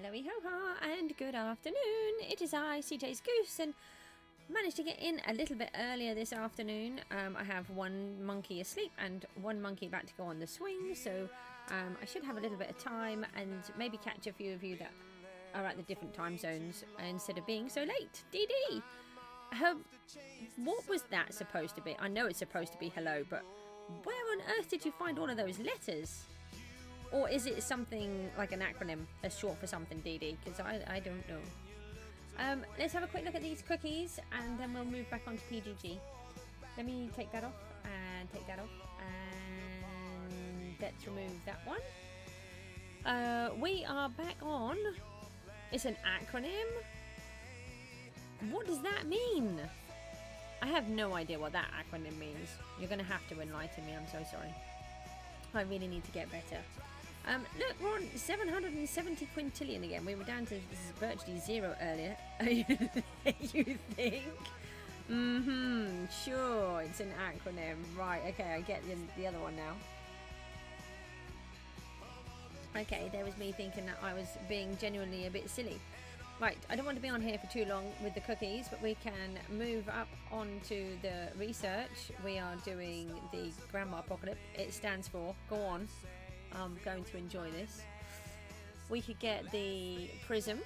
Hello-y-ho-ha, and good afternoon. It is I, Cjsgoose, and managed to get in a little bit earlier this afternoon. I have one monkey asleep and one monkey about to go on the swing, so I should have a little bit of time and maybe catch a few of you that are at the different time zones instead of being so late. DD! What was that supposed to be? I know it's supposed to be hello, but where on earth did you find all of those letters? Or is it something like an acronym that's short for something, DD? Because I don't know. Let's have a quick look at these cookies and then we'll move back onto PGG. Let me take that off and take that off. And let's remove that one. We are back on. It's an acronym? What does that mean? I have no idea what that acronym means. You're going to have to enlighten me. I'm so sorry. I really need to get better. Look, we're on 770 quintillion again. We were down to virtually zero earlier. You think? Sure, it's an acronym. Right, okay, I get the other one now. Okay, there was me thinking that I was being genuinely a bit silly. Right, I don't want to be on here for too long with the cookies, but we can move up onto the research. We are doing the grandmapocolypse. It stands for, go on. I'm going to enjoy this. We could get the prism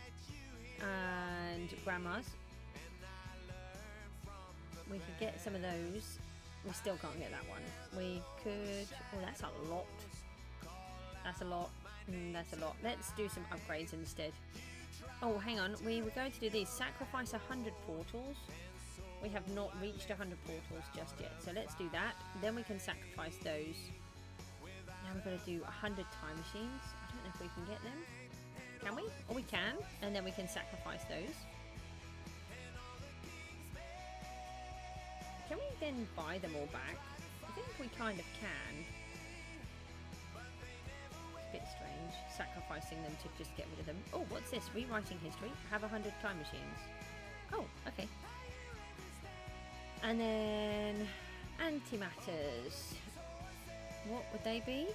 and grandmas. We could get some of those. We still can't get that one. We could... Oh, that's a lot. That's a lot. That's a lot. Let's do some upgrades instead. Oh, hang on. We were going to do these. Sacrifice 100 portals. We have not reached 100 portals just yet. So let's do that. Then we can sacrifice those. Now we've got to do 100 time machines. I don't know if we can get them. Can we? Oh, we can. And then we can sacrifice those. Can we then buy them all back? I think we kind of can. It's a bit strange. Sacrificing them to just get rid of them. Oh, what's this? Rewriting history. Have 100 time machines. Oh, okay. And then antimatters. What would they be?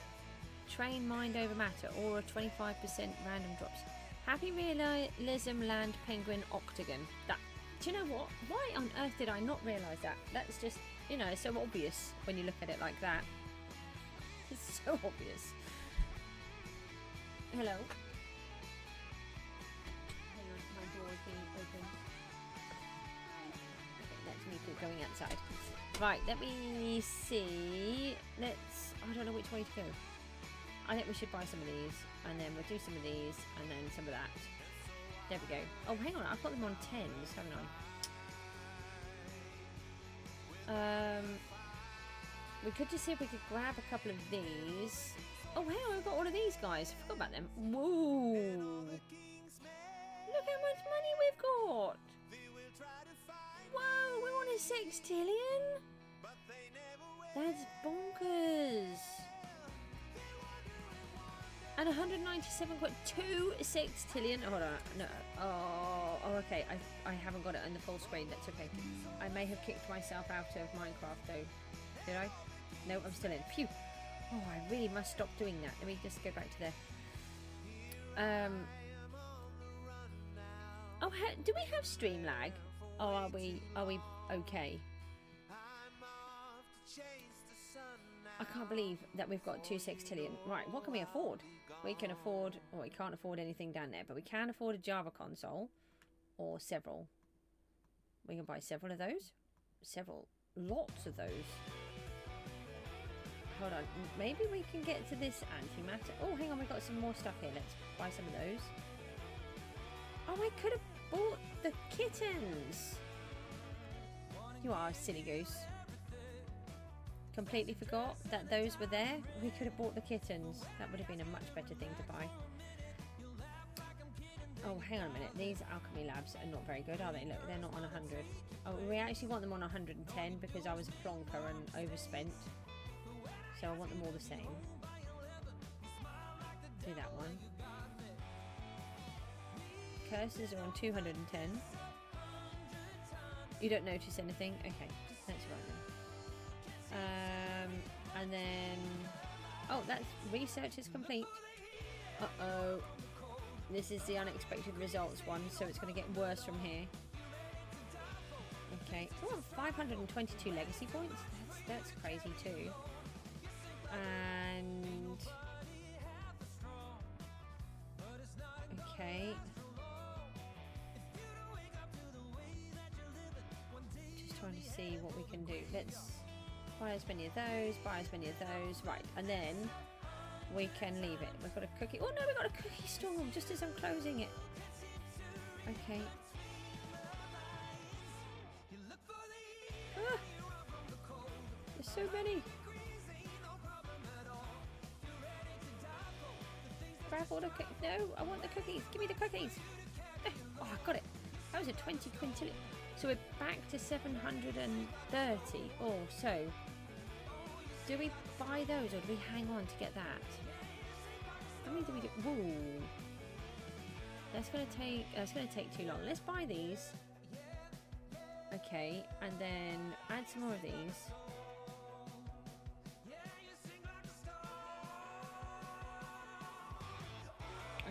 Train mind over matter or a 25% random drops. Happy realism land penguin octagon. That, do you know what? Why on earth did I not realise that? That's just, you know, so obvious when you look at it like that. It's so obvious. Hello. Hang on, my door is being open. Okay, that's me going outside. Right, let me see. Let's... I don't know which way to go. I think we should buy some of these. And then we'll do some of these. And then some of that. There we go. Oh, hang on. I've got them on 10s, haven't I? We could just see if we could grab a couple of these. Oh, hang on. We've got all of these guys. I forgot about them. Whoa. Look how much money we've got. Whoa, we're on a sextillion? That's bonkers. And 197 got 2 sextillion. Hold on. No. Oh, okay. I haven't got it on the full screen. That's okay. I may have kicked myself out of Minecraft though. Did I? No, I'm still in. Phew. Oh, I really must stop doing that. Let me just go back to there. Oh, do we have stream lag? Or are we okay? I can't believe that we've got 2 sextillion. Right, what can we afford? We can afford, well, we can't afford anything down there, but we can afford a Java console or several. We can buy several of those. Lots of those. Hold on, maybe we can get to this antimatter. Oh, hang on, we've got some more stuff here. Let's buy some of those. Oh, I could have bought the kittens. You are a silly goose. Completely forgot that those were there. We could have bought the kittens. That would have been a much better thing to buy. Oh, hang on a minute. These alchemy labs are not very good, are they? Look, they're not on 100. Oh, we actually want them on 110 because I was a plonker and overspent. So I want them all the same. Do that one. Curses are on 210. You don't notice anything? Okay, that's right then. And then... Oh, that's research is complete. Uh-oh. This is the unexpected results one, so it's going to get worse from here. Okay. Oh, 522 legacy points. That's crazy too. And okay. Just trying to see what we can do. Let's buy as many of those. Buy as many of those. Right, and then we can leave it. We've got a cookie. Oh no, we've got a cookie storm just as I'm closing it. Okay. Ah, there's so many. Grab all the cookies. No, I want the cookies. Give me the cookies. Oh, I got it. That was a 20 quintillion. So we're back to 730. Oh, so do we buy those or do we hang on to get that? How many do we do? Woo. That's gonna take too long. Let's buy these. Okay, and then add some more of these.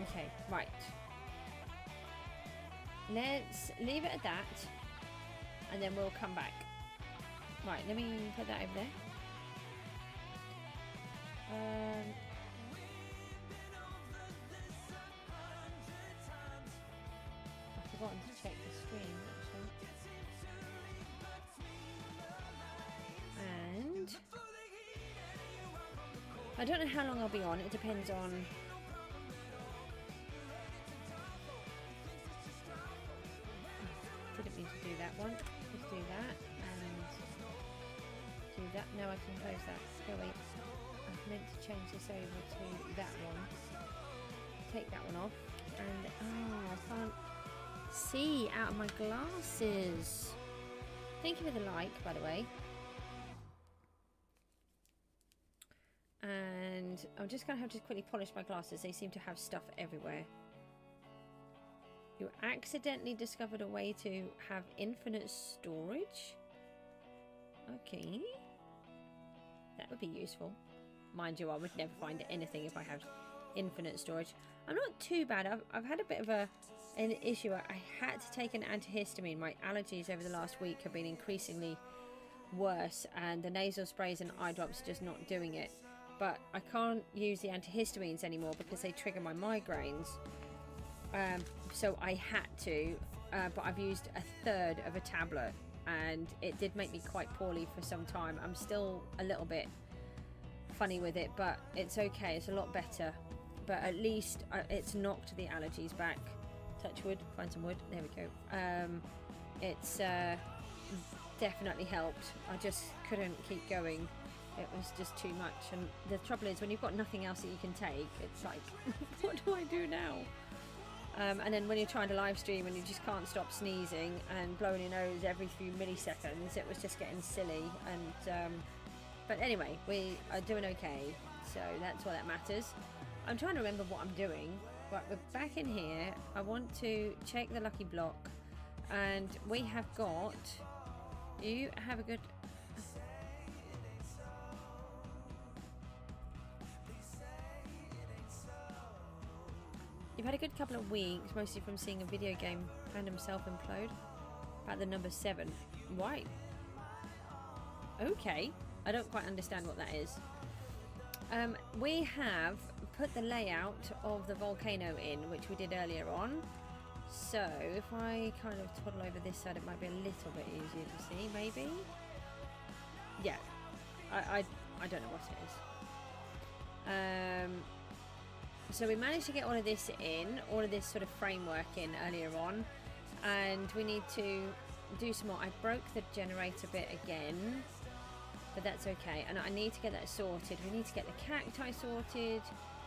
Okay, right. Let's leave it at that, and then we'll come back. Right, let me put that over there. I've forgotten to check the screen actually. And I don't know how long I'll be on. It depends on. Didn't mean to do that one. Let's do that and do that. Now I can close that. Go wait. I meant to change this over to that one. Take that one off. And oh, I can't see out of my glasses. Thank you for the like, by the way. And I'm just going to have to quickly polish my glasses. They seem to have stuff everywhere. You accidentally discovered a way to have infinite storage? Okay. That would be useful. Mind you, I would never find anything if I have infinite storage. I'm not too bad. I've had a bit of an issue. I had to take an antihistamine. My allergies over the last week have been increasingly worse, and the nasal sprays and eye drops are just not doing it. But I can't use the antihistamines anymore because they trigger my migraines. So I had to, but I've used a third of a tablet, and it did make me quite poorly for some time. I'm still a little bit funny with it, but it's okay. It's a lot better. But at least it's knocked the allergies back. Touch wood, find some wood. There we go. It's definitely helped. I just couldn't keep going. It was just too much. And the trouble is, when you've got nothing else that you can take, it's like, what do I do now? And then when you're trying to live stream and you just can't stop sneezing and blowing your nose every few milliseconds, it was just getting silly. And but anyway, we are doing okay, so that's what that matters. I'm trying to remember what I'm doing. Right, we're back in here. I want to check the lucky block, and we have got. You have a good. You've had a good couple of weeks, mostly from seeing a video game random self-implode about the number 7. Right. Okay. I don't quite understand what that is. We have put the layout of the volcano in, which we did earlier on. So if I kind of toddle over this side, it might be a little bit easier to see, maybe. Yeah. I don't know what it is. So we managed to get all of this in, all of this sort of framework in earlier on, and we need to do some more. I broke the generator bit again, but that's okay, and I need to get that sorted. We need to get the cacti sorted.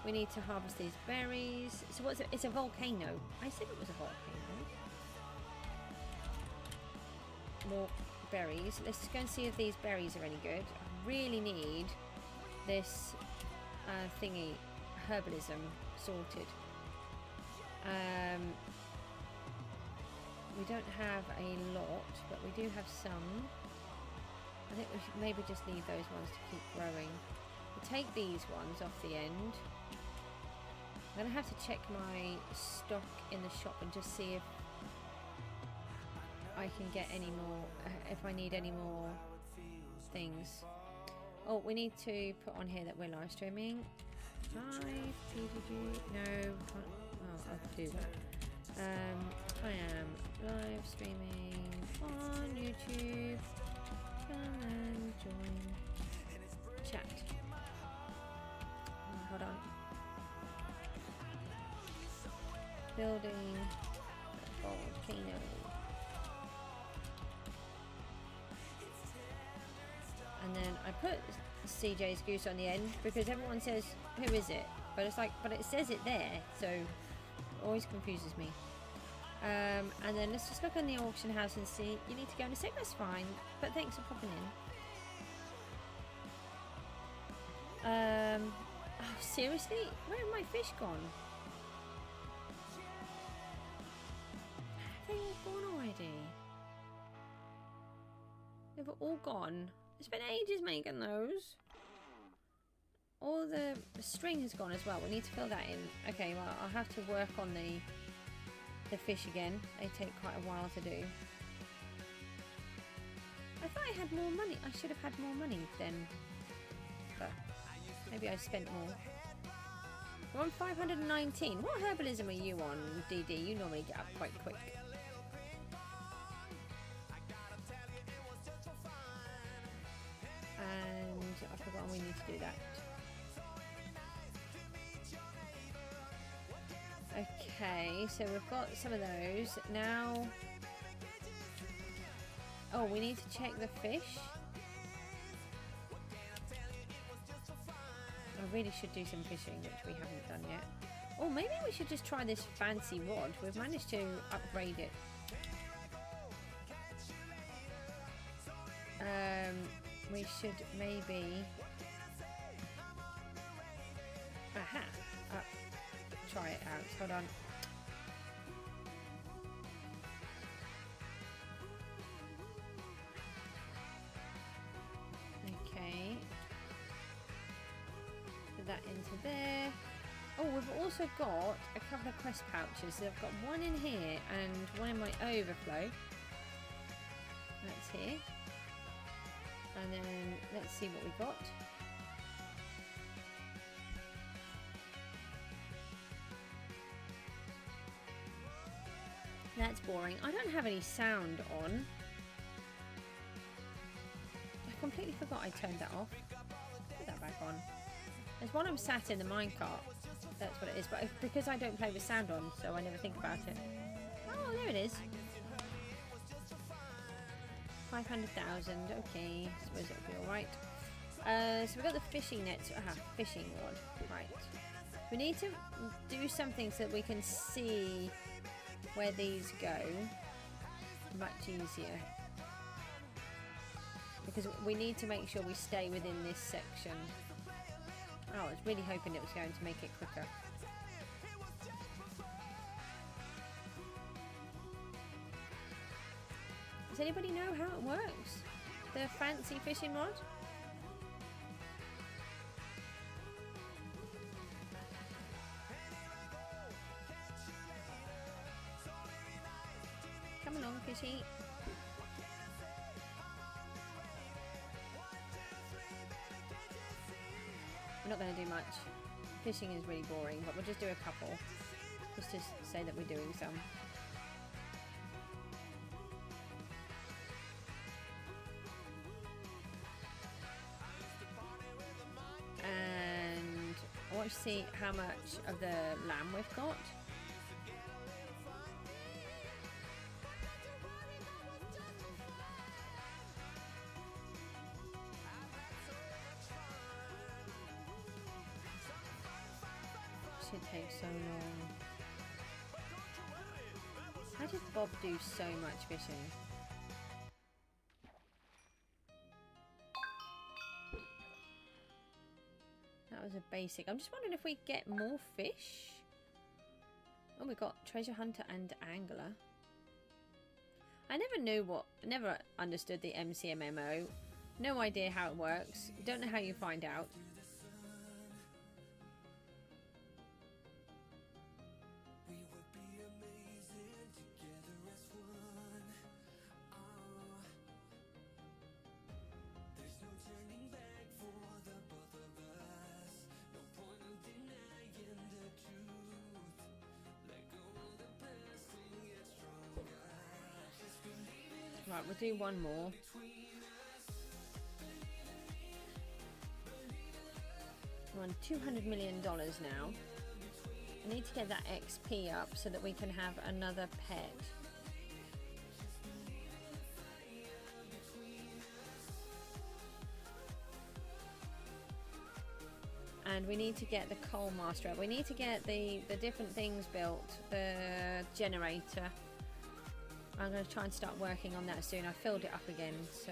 We need to harvest these berries. So what's it? It's a volcano. I said it was a volcano. More berries. Let's go and see if these berries are any good. I really need this thingy. Herbalism sorted. We don't have a lot, but we do have some. I think we should maybe just leave those ones to keep growing. We'll take these ones off the end. I'm gonna have to check my stock in the shop and just see if I can get any more, if I need any more things. Oh, we need to put on here that we're live streaming. Hi, PGG. No, can't. Oh, I'll do that. I am live streaming on YouTube. Come and join chat. Hold on. Building volcano. And then I put Cjsgoose on the end because everyone says, who is it? But it's like, but it says it there, so it always confuses me. And then let's just look in the auction house and see. You need to go in a sec, that's fine. But thanks for popping in. Oh, seriously? Where have my fish gone? Have they all gone already? They've all gone. It's been ages making those. All the string has gone as well. We need to fill that in. Okay, well, I'll have to work on the fish again. They take quite a while to do. I thought I had more money. I should have had more money then. But maybe I spent more. We're on 519. What herbalism are you on, DD? You normally get up quite quick. And I've forgotten we need to do that. Okay, so we've got some of those. Now... Oh, we need to check the fish. I really should do some fishing, which we haven't done yet. Oh, maybe we should just try this fancy rod. We've managed to upgrade it. We should maybe... Aha! Try it out. Hold on. Okay. Put that into there. Oh, we've also got a couple of quest pouches. So I've got one in here and one in my overflow. That's here. And then let's see what we got. That's boring. I don't have any sound on. I completely forgot I turned that off. Put that back on. There's one I'm sat in the minecart. That's what it is. But because I don't play with sound on, so I never think about it. Oh, there it is. 500,000. Okay, suppose it'll be alright. So we've got the fishing nets. Aha, fishing rod. Right. We need to do something so that we can see where these go much easier. Because we need to make sure we stay within this section. Oh, I was really hoping it was going to make it quicker. Does anybody know how it works? The fancy fishing rod? Come along, fishy. We're not going to do much. Fishing is really boring, but we'll just do a couple. Just to say that we're doing some. And I want to see how much of the lamb we've got. Should take so long. How did Bob do so much fishing? That was a basic. I'm just wondering if we get more fish. Oh, we got treasure hunter and angler. I never understood the MCMMO. No idea how it works. Don't know how you find out. Right, we'll do one more. We're on $200 million now. I need to get that XP up so that we can have another pet. And we need to get the coal master up. We need to get the different things built. The generator. I'm going to try and start working on that soon. I filled it up again, so...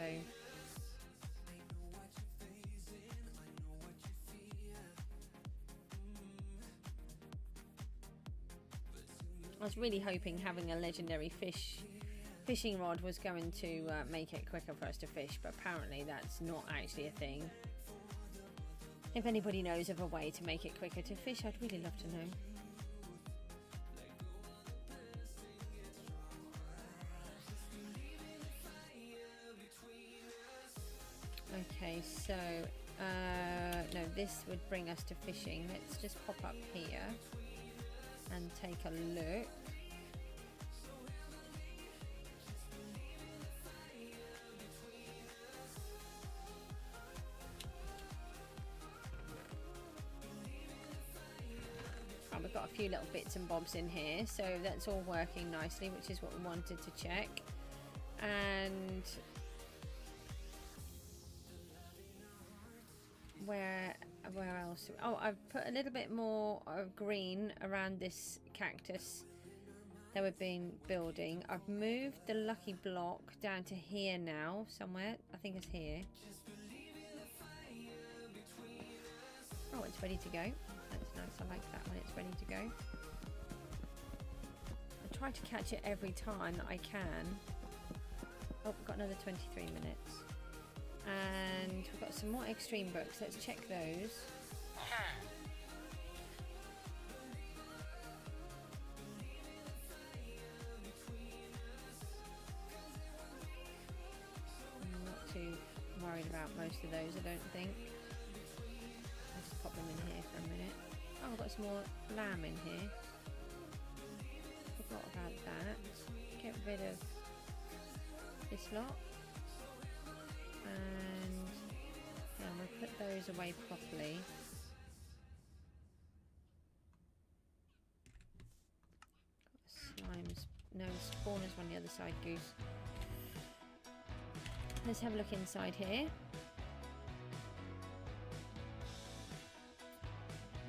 I was really hoping having a legendary fishing rod was going to make it quicker for us to fish, but apparently that's not actually a thing. If anybody knows of a way to make it quicker to fish, I'd really love to know. Okay, so no, this would bring us to fishing. Let's just pop up here and take a look. We've got a few little bits and bobs in here, so that's all working nicely, which is what we wanted to check. And where else? Oh, I've put a little bit more of green around this cactus that we've been building. I've moved the lucky block down to here now, somewhere. I think it's here. Oh, it's ready to go. That's nice. I like that when it's ready to go. I try to catch it every time that I can. Oh, we've got another 23 minutes. And we've got some more extreme books. Let's check those. I'm not too worried about most of those, I don't think. I'll just pop them in here for a minute. Oh, I've got some more lamb in here. Forgot about that. Get rid of this lot. And yeah, we'll put those away properly. Got slimes. No, spawners on the other side, Goose. Let's have a look inside here.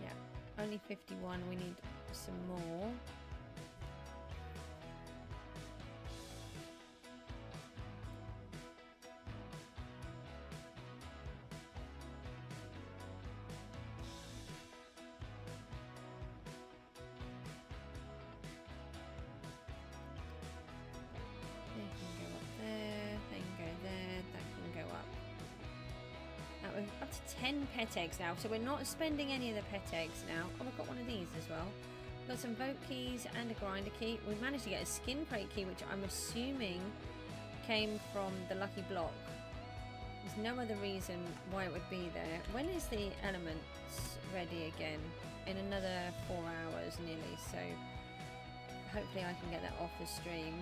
Yeah, only 51. We need some more. Up to 10 pet eggs now, so we're not spending any of the pet eggs now. Oh, we've got one of these as well. Got some vote keys and a grinder key. We managed to get a skin crate key, which I'm assuming came from the lucky block. There's no other reason why it would be there. When is the elements ready again? In another 4 hours nearly, so hopefully I can get that off the stream.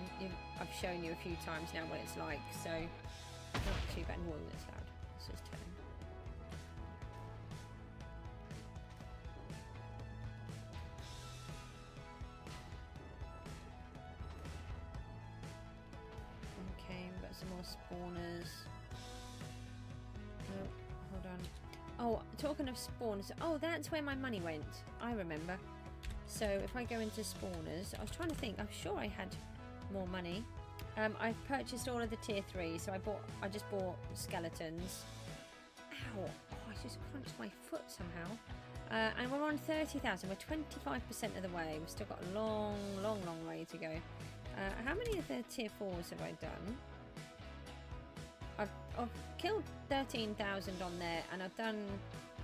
I've shown you a few times now what it's like, so not too bad. Whoa, that's loud. Let's just turn. Okay, we've got some more spawners. Oh, hold on. Oh, talking of spawners. Oh, that's where my money went. I remember. So if I go into spawners, I was trying to think. I'm sure I had more money. I've purchased all of the tier 3, so I just bought skeletons. Ow! Oh, I just crunched my foot somehow. And we're on 30,000. We're 25% of the way. We've still got a long, long, long way to go. How many of the tier 4s have I done? I've killed 13,000 on there, and I've done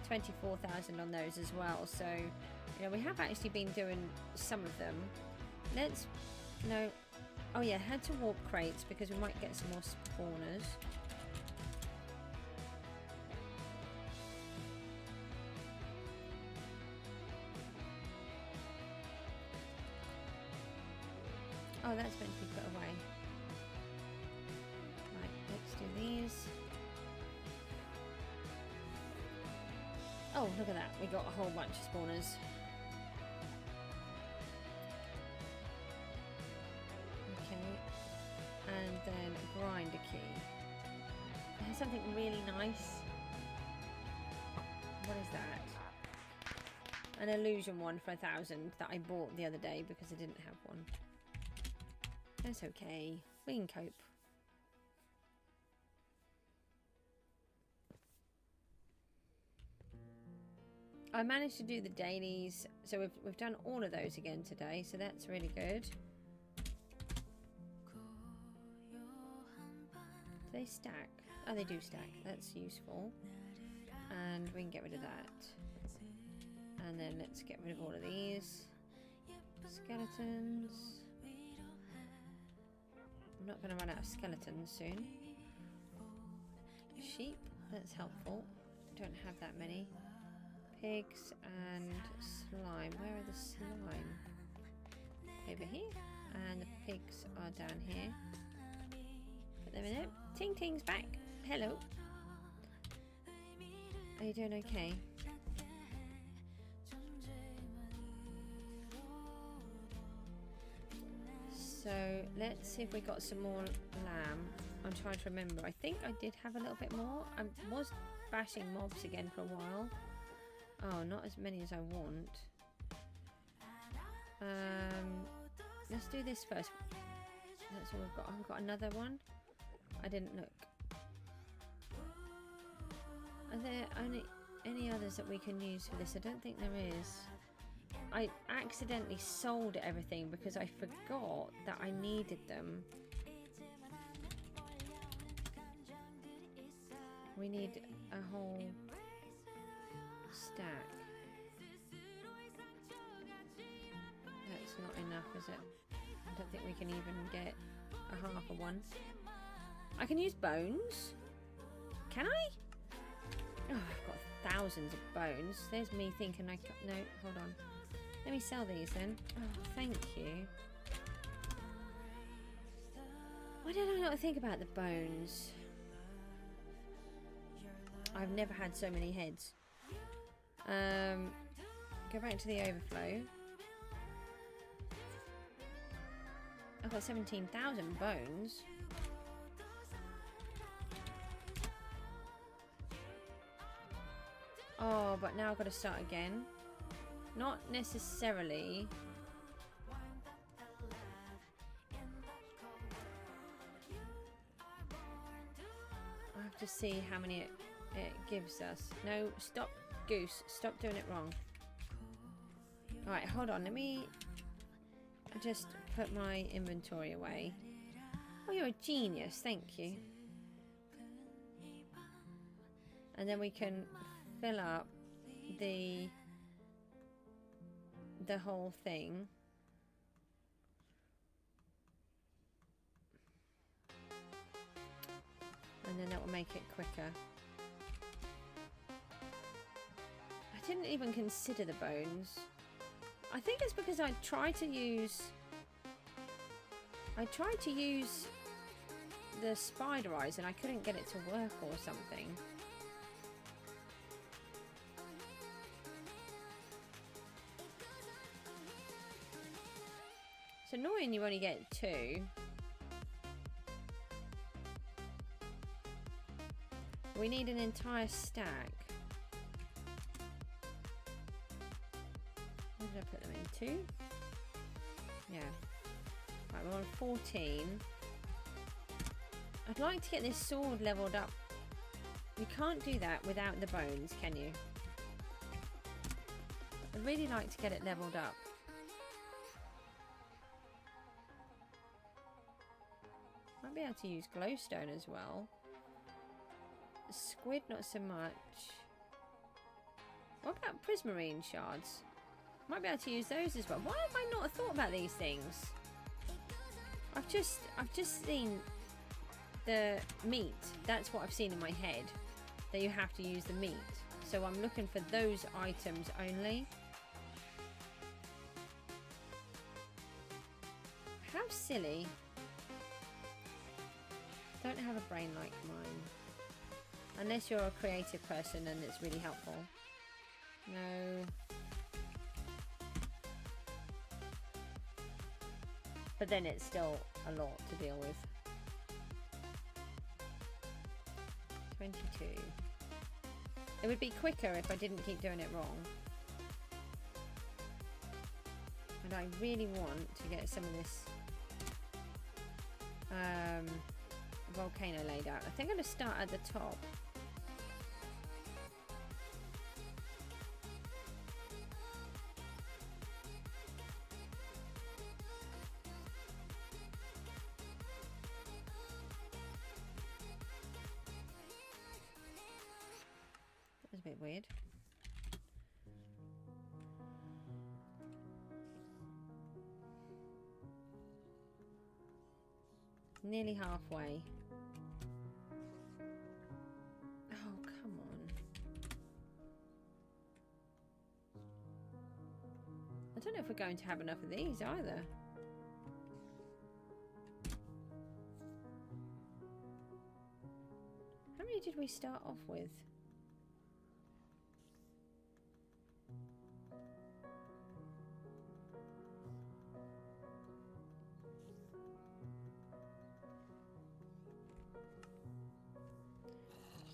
24,000 on those as well. So, you know, we have actually been doing some of them. Let's... No... Oh yeah, head to warp crates because we might get some more spawners. Oh, that's meant to be put away. Oh, look at that. We got a whole bunch of spawners. Okay. And then grinder key. It has something really nice. What is that? An illusion one for 1,000 that I bought the other day because I didn't have one. That's okay. We can cope. I managed to do the dailies, so we've done all of those again today, so that's really good. Do they stack? Oh, they do stack. That's useful. And we can get rid of that. And then let's get rid of all of these. Skeletons. I'm not going to run out of skeletons soon. Sheep. That's helpful. Don't have that many. Pigs and slime. Where are the slime? Over here. And the pigs are down here. Put them in there. Ting Ting's back. Hello. Are you doing okay? So let's see if we got some more lamb. I'm trying to remember. I think I did have a little bit more. I was bashing mobs again for a while. Oh, not as many as I want. Let's do this first. That's all we've got. I've got another one. I didn't look. Are there any others that we can use for this? I don't think there is. I accidentally sold everything because I forgot that I needed them. We need a whole stack. That's not enough, is it? I don't think we can even get a half of one. I can use bones. Can I? Oh, I've got thousands of bones. There's me thinking no, hold on. Let me sell these then. Oh, thank you. Why did I not think about the bones? I've never had so many heads. Go back to the overflow. I've got 17,000 bones. Oh, but now I've got to start again. Not necessarily. I have to see how many it gives us. No, stop, Goose. Stop doing it wrong. Alright, hold on. Let me just put my inventory away. Oh, you're a genius. Thank you. And then we can fill up the whole thing. And then that will make it quicker. I didn't even consider the bones. I think it's because I tried to use the spider eyes and I couldn't get it to work or something. It's annoying you only get 2. We need an entire stack. Where did I put them in? 2? Yeah. Right, we're on 14. I'd like to get this sword leveled up. You can't do that without the bones, can you? I'd really like to get it leveled up. Might be able to use glowstone as well. Squid, not so much. What about prismarine shards? Might be able to use those as well. Why have I not thought about these things? I've just seen the meat. That's what I've seen in my head. That you have to use the meat. So I'm looking for those items only. How silly. Don't have a brain like mine. Unless you're a creative person and it's really helpful. No. But then it's still a lot to deal with. 22. It would be quicker if I didn't keep doing it wrong. And I really want to get some of this volcano laid out. I think I'm going to start at the top. That was a bit weird. Nearly halfway. Oh, come on. I don't know if we're going to have enough of these either. How many did we start off with?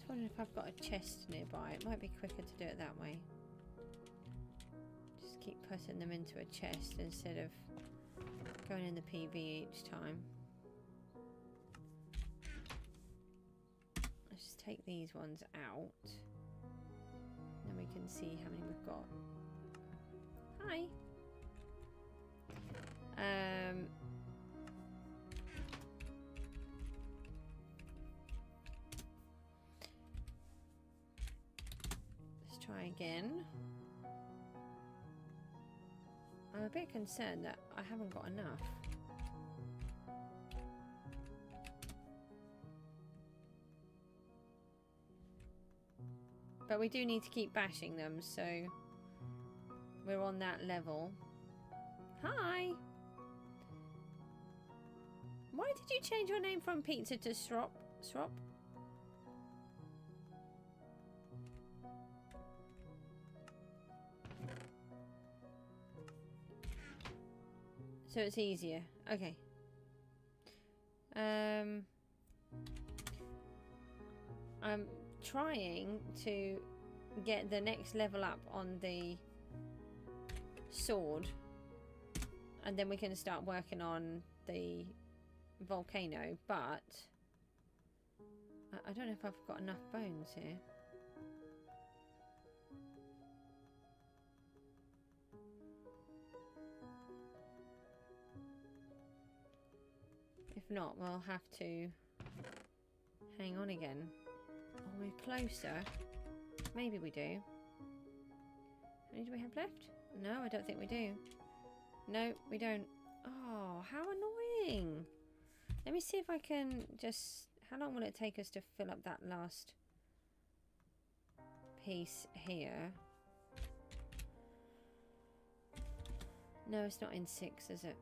I wonder if I've got a chest nearby. It might be quicker to do it that way. Just keep putting them into a chest instead of going in the PV each time. Let's just take these ones out. Then we can see how many we've got. Hi. Try again. I'm a bit concerned that I haven't got enough. But we do need to keep bashing them, so we're on that level. Hi! Why did you change your name from Pizza to Srop? Srop? So it's easier. Okay. I'm trying to get the next level up on the sword, and then we can start working on the volcano, but I don't know if I've got enough bones here. If not, we'll have to hang on again. Oh, we're closer. Maybe we do. How many do we have left? No, I don't think we do. No, we don't. Oh, how annoying. Let me see if I can just... How long will it take us to fill up that last piece here? No, it's not in 6, is it?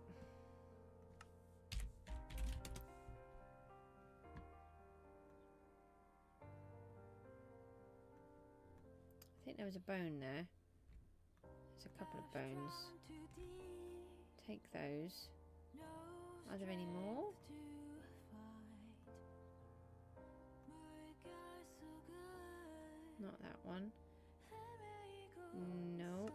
I think there was a bone there. There's a couple of bones. Take those. Are there any more? Not that one. Nope.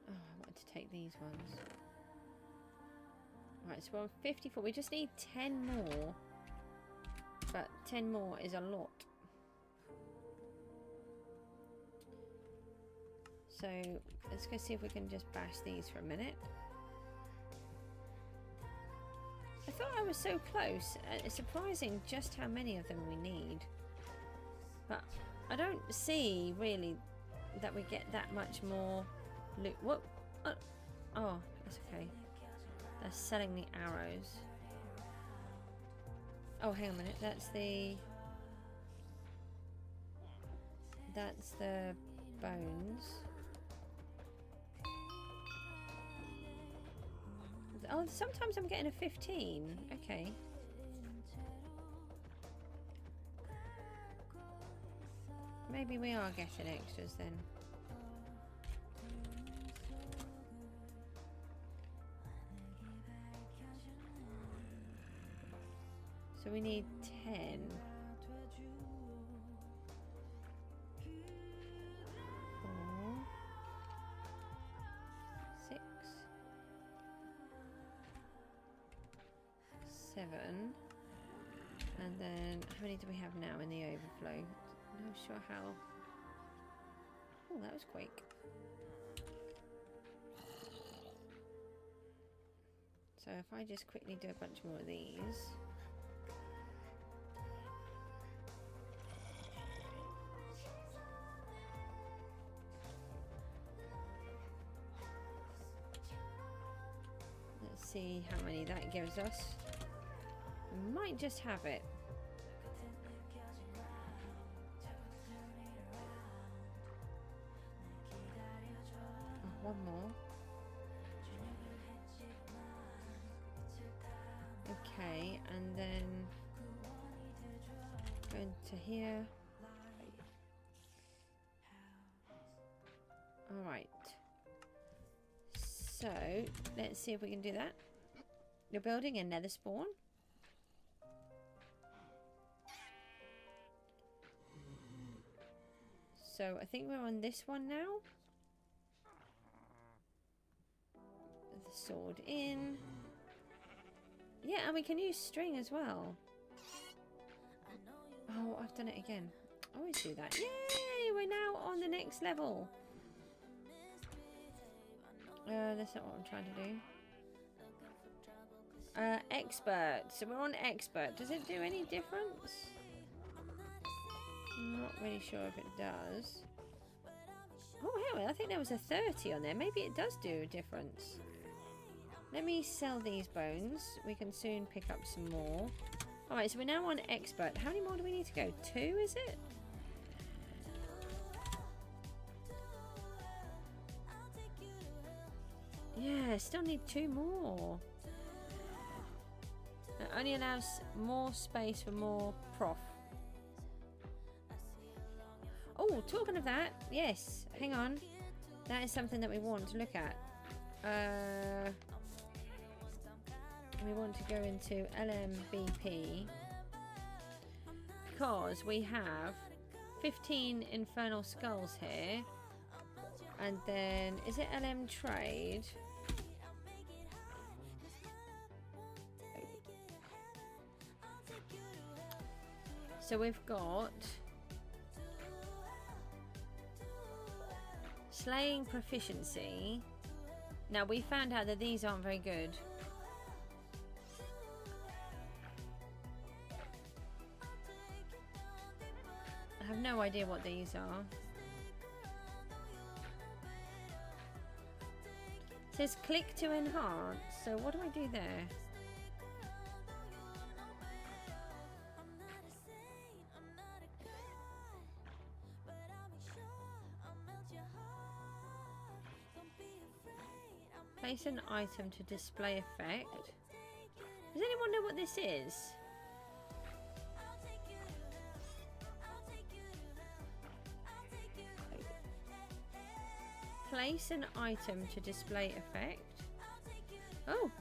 Oh, I wanted to take these ones. Right, so we're on 54. We just need 10 more. But 10 more is a lot. So let's go see if we can just bash these for a minute. I thought I was so close. It's surprising just how many of them we need. But I don't see really that we get that much more loot. What? Oh, that's okay. They're selling the arrows. Oh, hang on a minute. That's the bones. Oh, sometimes I'm getting a 15. Okay. maybe we are getting extras then. So we need 10. 4, 6, 7, and then how many do we have now in the overflow? Not sure how. Oh, that was quick. So if I just quickly do a bunch more of these. Let's see how many that gives us. We might just have it. Oh, one more. Okay, and then go into here. All right. So let's see if we can do that. You're building a nether spawn. So I think we're on this one now. The sword in. Yeah, and we can use string as well. Oh, I've done it again. I always do that. Yay! We're now on the next level. That's not what I'm trying to do. Expert. So we're on expert. Does it do any difference? I'm not really sure if it does. Oh, hell, I think there was a 30 on there. Maybe it does do a difference. Let me sell these bones. We can soon pick up some more. Alright, so we're now on expert. How many more do we need to go? 2, is it? Yeah, still need 2 more. It only allows more space for more prof. Oh, talking of that, yes, hang on. That is something that we want to look at. We want to go into LMBP because we have 15 infernal skulls here, and then is it LM trade? So we've got slaying proficiency. Now we found out that these aren't very good. I have no idea what these are. It says click to enhance. So what do I do there? Place an item to display effect. Does anyone know what this is? Place an item to display effect. Oh.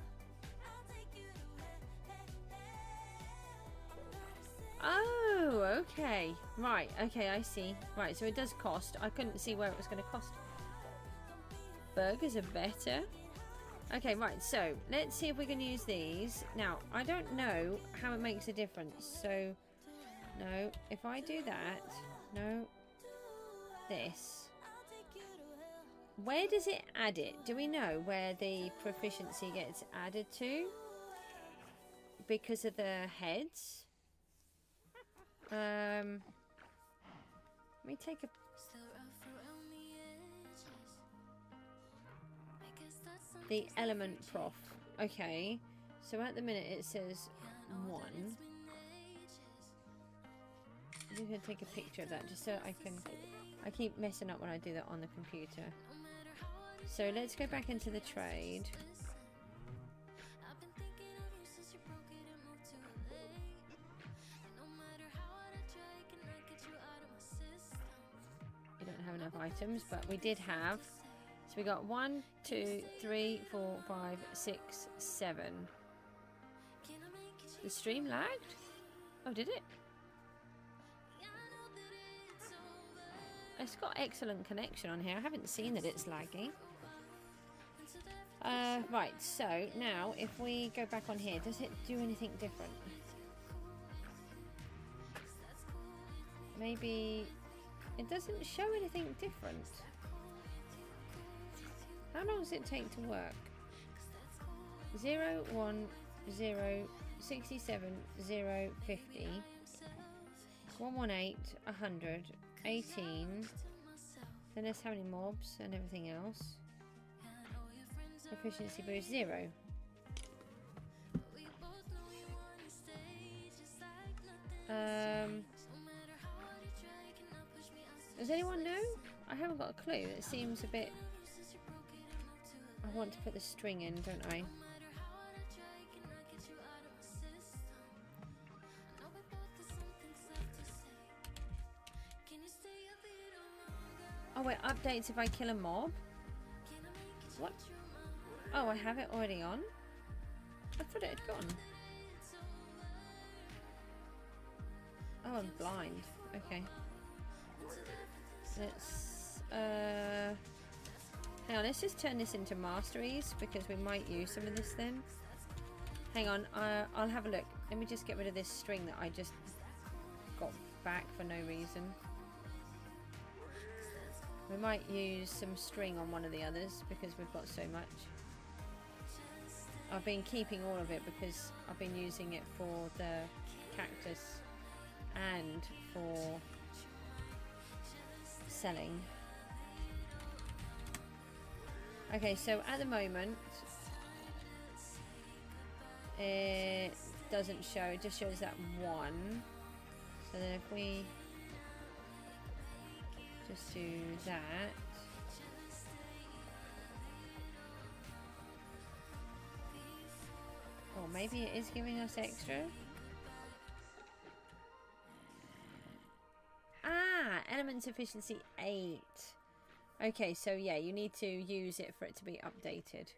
Oh, okay. Right, okay, I see. Right, so it does cost. I couldn't see where it was going to cost. Burgers are better. Okay, right, so let's see if we can use these. Now, I don't know how it makes a difference. So, no, if I do that, no, this. Where does it add it? Do we know where the proficiency gets added to? Because of the heads? Let me take a... The element prof. Okay. So at the minute it says 1. I'm going to take a picture of that just so I can... I keep messing up when I do that on the computer. So let's go back into the trade. enough items, but we did have. So we got 1, 2, 3, 4, 5, 6, 7. The stream lagged? Oh, did it? It's got excellent connection on here. I haven't seen that it's lagging. Right, so now if we go back on here, does it do anything different? Maybe it doesn't show anything different. How long does it take to work? 0, 1, 0, 67, 0, 50, 118, 100, 18. Then there's how many mobs and everything else. Efficiency boost 0. Does anyone know? I haven't got a clue. It seems a bit... I want to put the string in, don't I? Oh, it updates if I kill a mob? What? Oh, I have it already on? I thought it had gone. Oh, I'm blind. Okay. Let's... hang on, let's just turn this into masteries, because we might use some of this then. Hang on, I'll have a look. Let me just get rid of this string that I just got back for no reason. We might use some string on one of the others because we've got so much. I've been keeping all of it because I've been using it for the cactus and for selling. Okay, so at the moment it doesn't show, it just shows that 1. So then if we just do that. Or maybe it is giving us extra. Ah, elements efficiency 8. Okay, so yeah, you need to use it for it to be updated.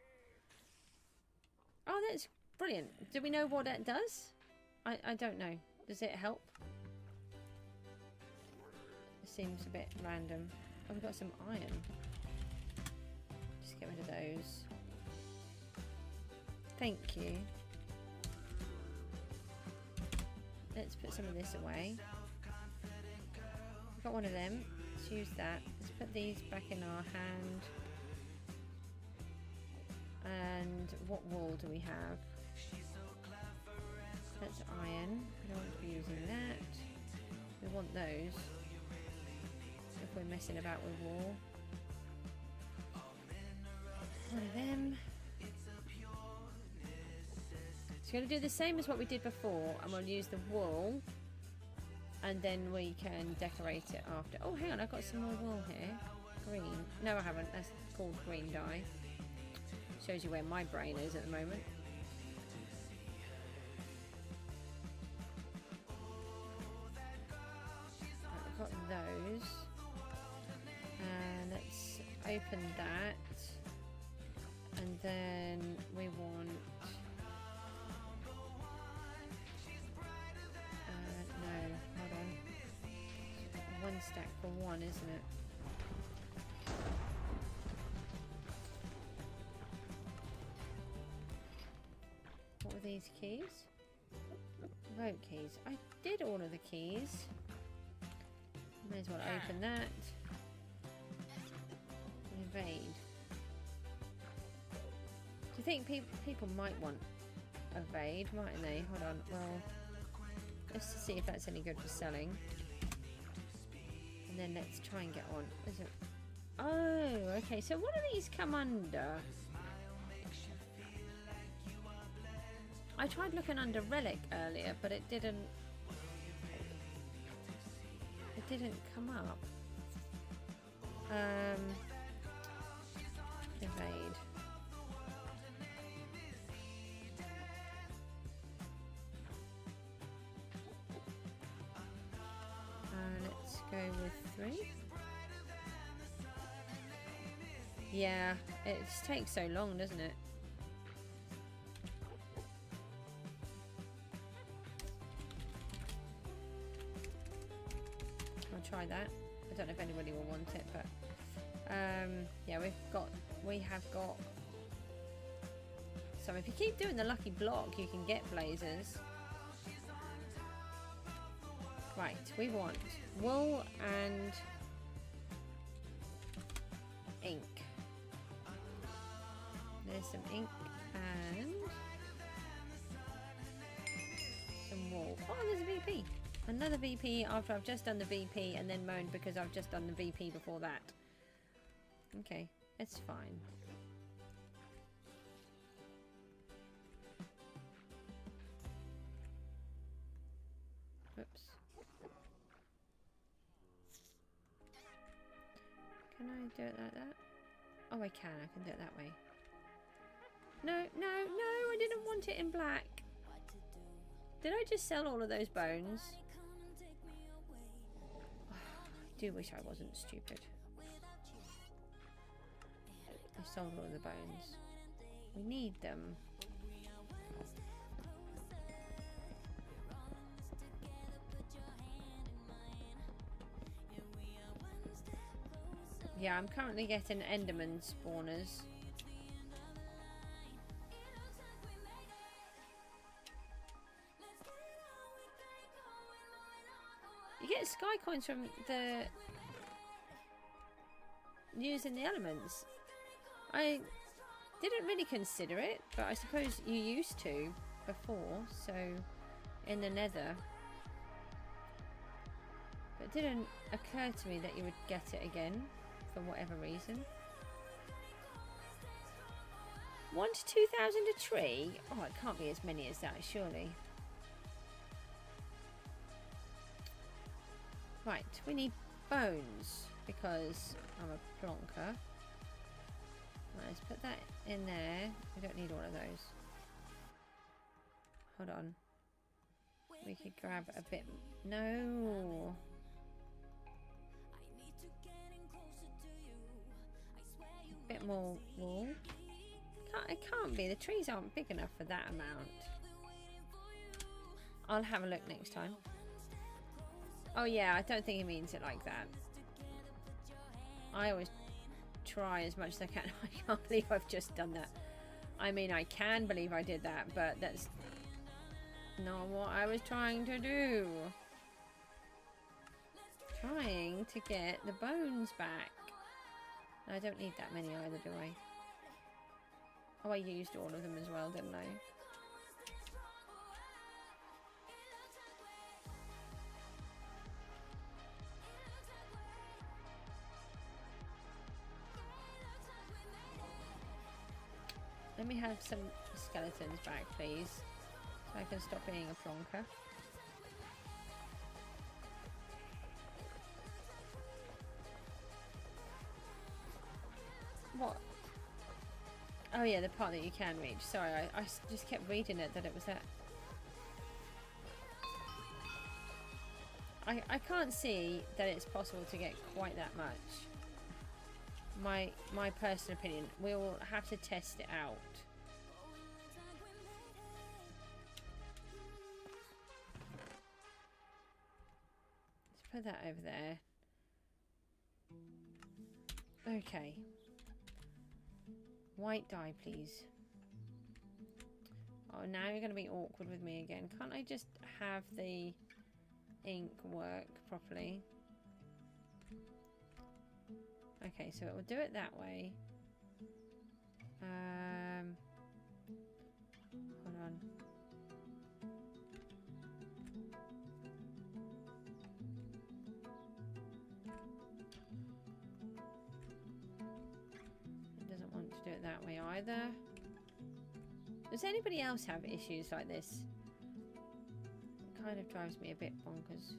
Oh, that's brilliant. Do we know what that does? I don't know. Does it help? Seems a bit random. Oh, we've got some iron. Just get rid of those. Thank you. Let's put some of this away. We've got one of them. Let's use that. Let's put these back in our hand. And what wool do we have? That's iron. We don't want to be using that. We want those. If we're messing about with wool. One of them. So we're going to do the same as what we did before, and we'll use the wool, and then we can decorate it after. Oh, hang on, I've got some more wool here. Green. No, I haven't. That's called green dye. Shows you where my brain is at the moment. Right, I've got those. And let's open that. And then we want... no, hold on. 1 stack for 1, isn't it? What were these keys? Vote keys. I did all of the keys. May as well open that. Evade. Do you think people might want evade, mightn't they? Hold on. Well, let's see if that's any good for selling. And then let's try and get on. Is it? Oh, okay. So what do these come under? I tried looking under relic earlier, but it didn't come up. Evade. Let's go with 3. Yeah, it just takes so long, doesn't it? I'll try that. I don't know if anybody will want it, but yeah, we have got. So if you keep doing the lucky block, you can get blazers. Right, we want wool and ink. There's some ink and some wool. Oh, there's a VP. Another VP after I've just done the VP and then moaned because I've just done the VP before that. Okay, it's fine. Oops. Can I do it like that? Oh, I can do it that way. No, no, no, I didn't want it in black. Did I just sell all of those bones? I do wish I wasn't stupid. I sold all of the bones. We need them. Yeah, I'm currently getting Enderman spawners. You get sky coins from the using the elements. I didn't really consider it, but I suppose you used to before, so in the nether. But it didn't occur to me that you would get it again for whatever reason. 1 to 2,000 a tree? Oh, it can't be as many as that, surely. Right, we need bones because I'm a plonker. Right, let's put that in there. We don't need all of those. Hold on. We could grab a bit. No. A bit more wool. It can't be. The trees aren't big enough for that amount. I'll have a look next time. Oh yeah, I don't think he means it like that. I always try as much as I can. I can't believe I've just done that. I mean, I can believe I did that, but that's not what I was trying to do. Trying to get the bones back. I don't need that many either, do I? Oh, I used all of them as well, didn't I? Let me have some skeletons back, please, so I can stop being a plonker. What? Oh yeah, the part that you can reach. Sorry, I just kept reading it that it was that. I can't see that it's possible to get quite that much. My personal opinion. We'll have to test it out. Let's put that over there. Okay. White dye, please. Oh, now you're going to be awkward with me again. Can't I just have the ink work properly? Okay, so it will do it that way. Hold on. It doesn't want to do it that way either. Does anybody else have issues like this? It kind of drives me a bit bonkers.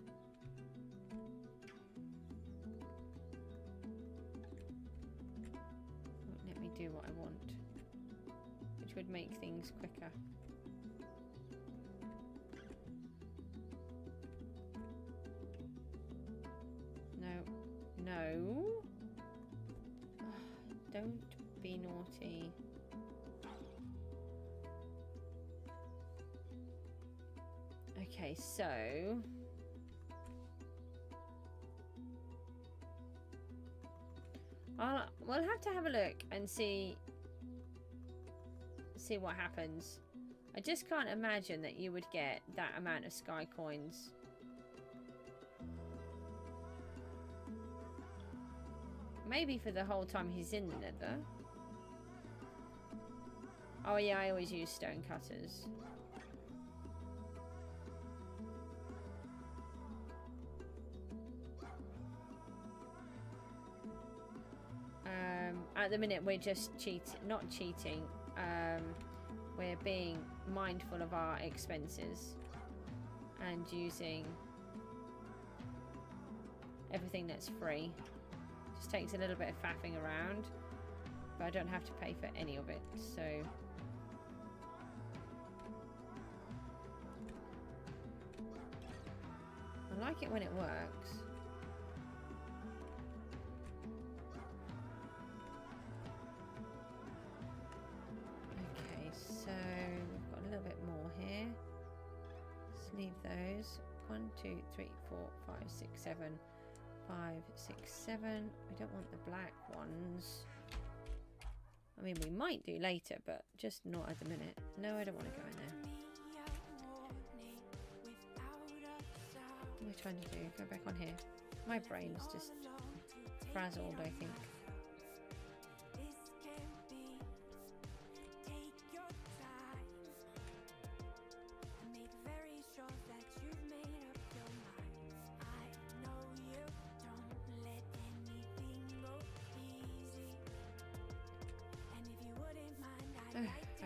Let me do what I want, which would make things quicker. No. No. Don't be naughty. Okay, so we'll have to have a look and see what happens. I just can't imagine that you would get that amount of sky coins. Maybe for the whole time he's in the nether. Oh yeah, I always use stone cutters. At the minute we're just not cheating. We're being mindful of our expenses and using everything that's free. Just takes a little bit of faffing around, but I don't have to pay for any of it, so I like it when it works. Okay, so we've got a little bit more here. Let's leave those. 1, 2, 3, 4, 5, 6, 7. 5, 6, 7. I don't want the black ones. I mean, we might do later, but just not at the minute. No, I don't want to go in there. What am I trying to do? Go back on here. My brain's just frazzled, I think.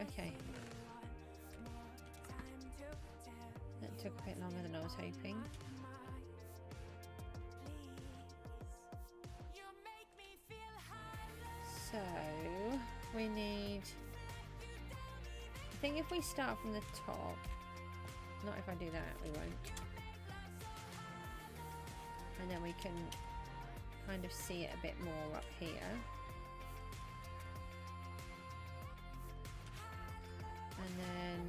Okay. That took a bit longer than I was hoping. So, we need... I think if we start from the top... Not if I do that, we won't. And then we can kind of see it a bit more up here. And then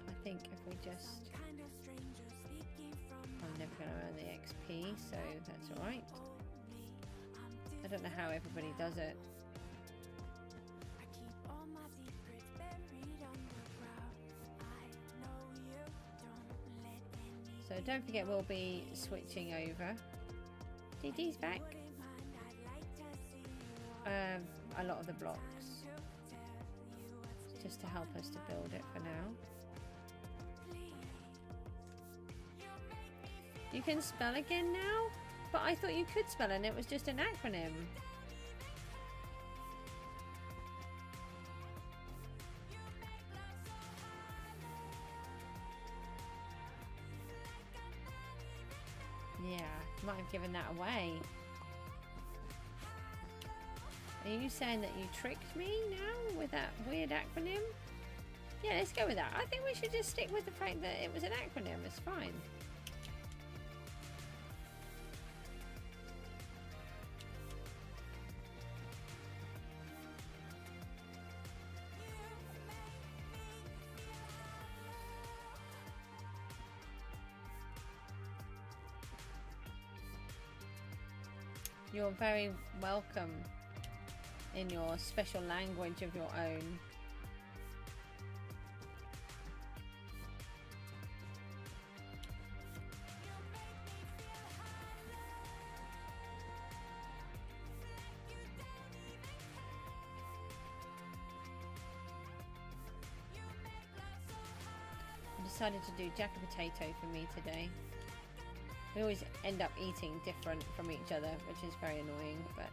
I think if we just, I'm never going to earn the XP, so that's alright. I don't know how everybody does it. So don't forget we'll be switching over. DD's back. A lot of the blocks, just to help us to build it for now. You can spell again now? But I thought you could spell and it was just an acronym. Yeah, might have given that away. Are you saying that you tricked me now with that weird acronym? Yeah, let's go with that. I think we should just stick with the fact that it was an acronym. It's fine. You're very welcome. In your special language of your own. I decided to do jack of potato for me today. We always end up eating different from each other, which is very annoying, but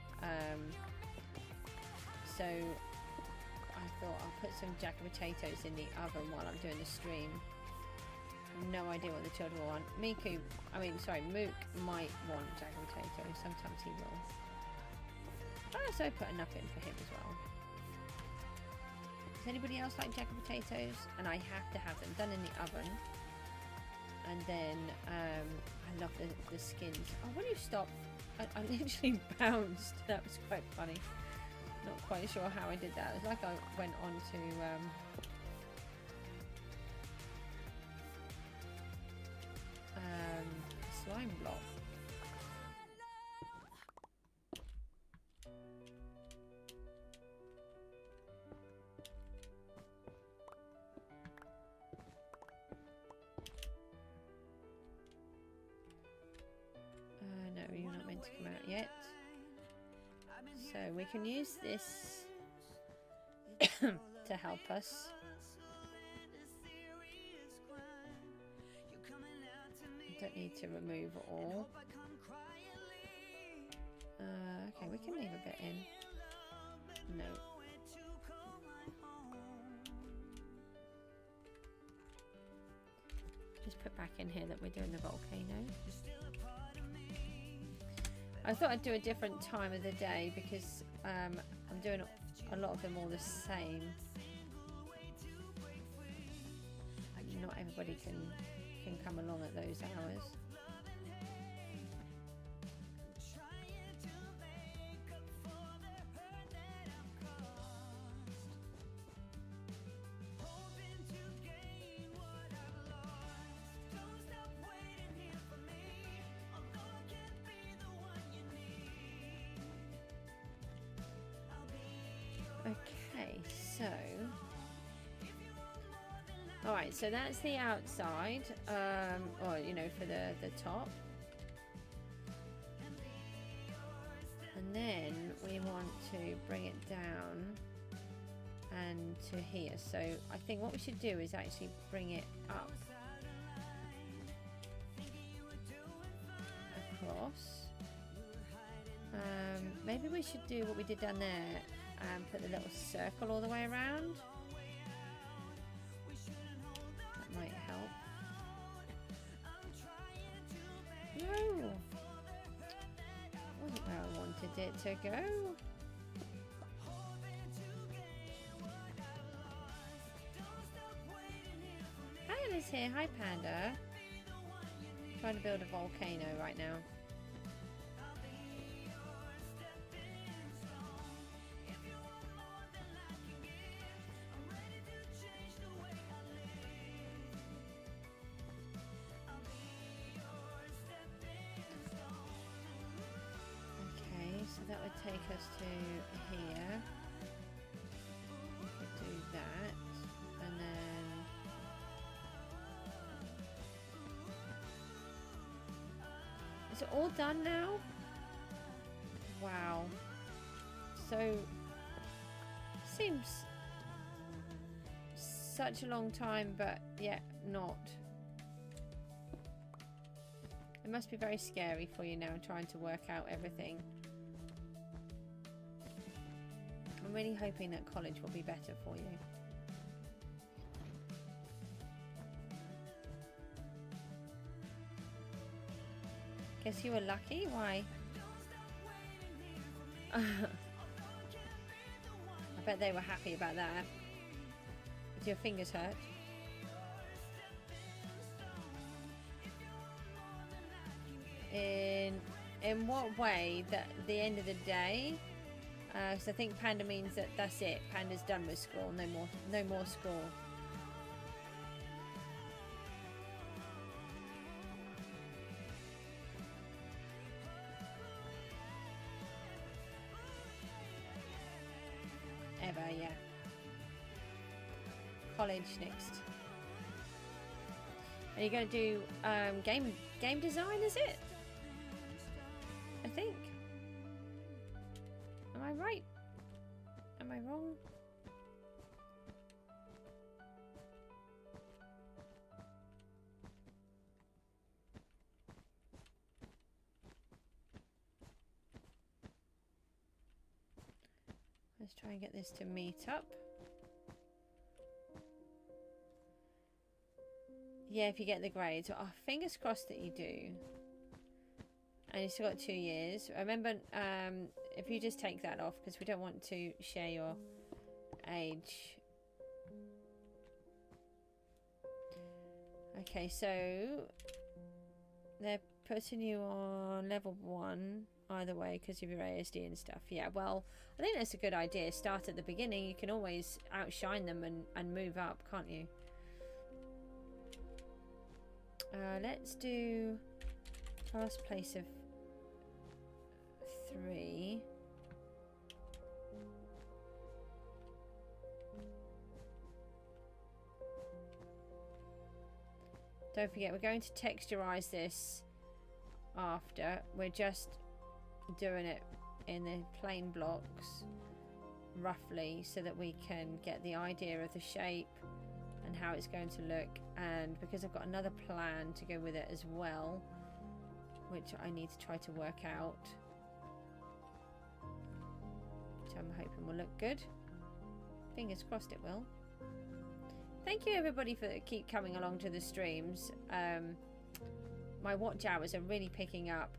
so I thought I'll put some jack of potatoes in the oven while I'm doing the stream. I have no idea what the children want. Mook might want jack of potatoes. Sometimes he will. So I put enough in for him as well. Does anybody else like jack of potatoes? And I have to have them done in the oven. And then I love the skins. Oh, when you stop, I literally bounced. That was quite funny. Not quite sure how I did that. It was like I went on to slime block. No, you're not meant to come out yet. So we can use this to help us. Don't need to remove all. Okay, we can leave a bit in. No. Just put back in here that we're doing the volcano. I thought I'd do a different time of the day because I'm doing a lot of them all the same. Not everybody can come along at those hours. Okay, so alright, so that's the outside, or you know, for the top. And then we want to bring it down and to here. So I think what we should do is actually bring it up across. Maybe we should do what we did down there and put the little circle all the way around. That might help. No! Wasn't where I wanted it to go. Hi, Alice here. Hi, Panda. Trying to build a volcano right now. That would take us to here. We could do that, and then is it all done now? Wow. So seems such a long time, but yet not. It must be very scary for you now trying to work out everything. I'm really hoping that college will be better for you. Guess you were lucky? Why? I bet they were happy about that. Do your fingers hurt? In what way? That the end of the day? So I think Panda means that that's it. Panda's done with school. No more school. Ever, yeah. College next. Are you going to do game design? Is it? I think. Am I right? Am I wrong? Let's try and get this to meet up. Yeah, if you get the grades. Oh, fingers crossed that you do. And you've still got 2 years. Remember, if you just take that off, because we don't want to share your age. Okay, so they're putting you on level 1 either way because of your ASD and stuff. Yeah, well, I think that's a good idea. Start at the beginning. You can always outshine them and move up, can't you? Let's do last place of 3. Don't forget, we're going to texturize this after. We're just doing it in the plain blocks roughly so that we can get the idea of the shape and how it's going to look. And because I've got another plan to go with it as well, which I need to try to work out, which I'm hoping will look good. Fingers crossed it will. Thank you everybody for keep coming along to the streams. My watch hours are really picking up.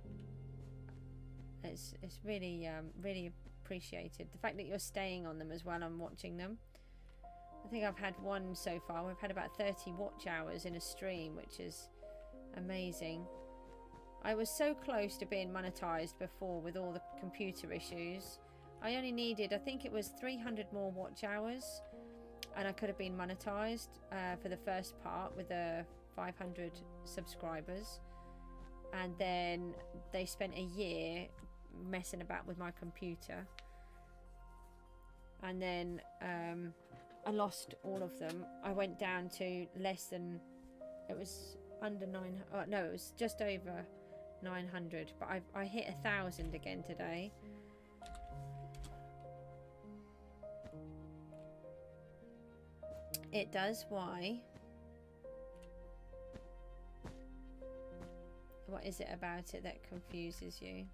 It's really really appreciated. The fact that you're staying on them as well and watching them. I think I've had one so far. We've had about 30 watch hours in a stream, which is amazing. I was so close to being monetized before with all the computer issues. I only needed, I think it was 300 more watch hours, and I could have been monetized for the first part with the 500 subscribers. And then they spent a year messing about with my computer, and then I lost all of them. I went down to less than, it was under 900, oh, no, it was just over 900, but I hit 1,000 again today. It does. Why? What is it about it that confuses you?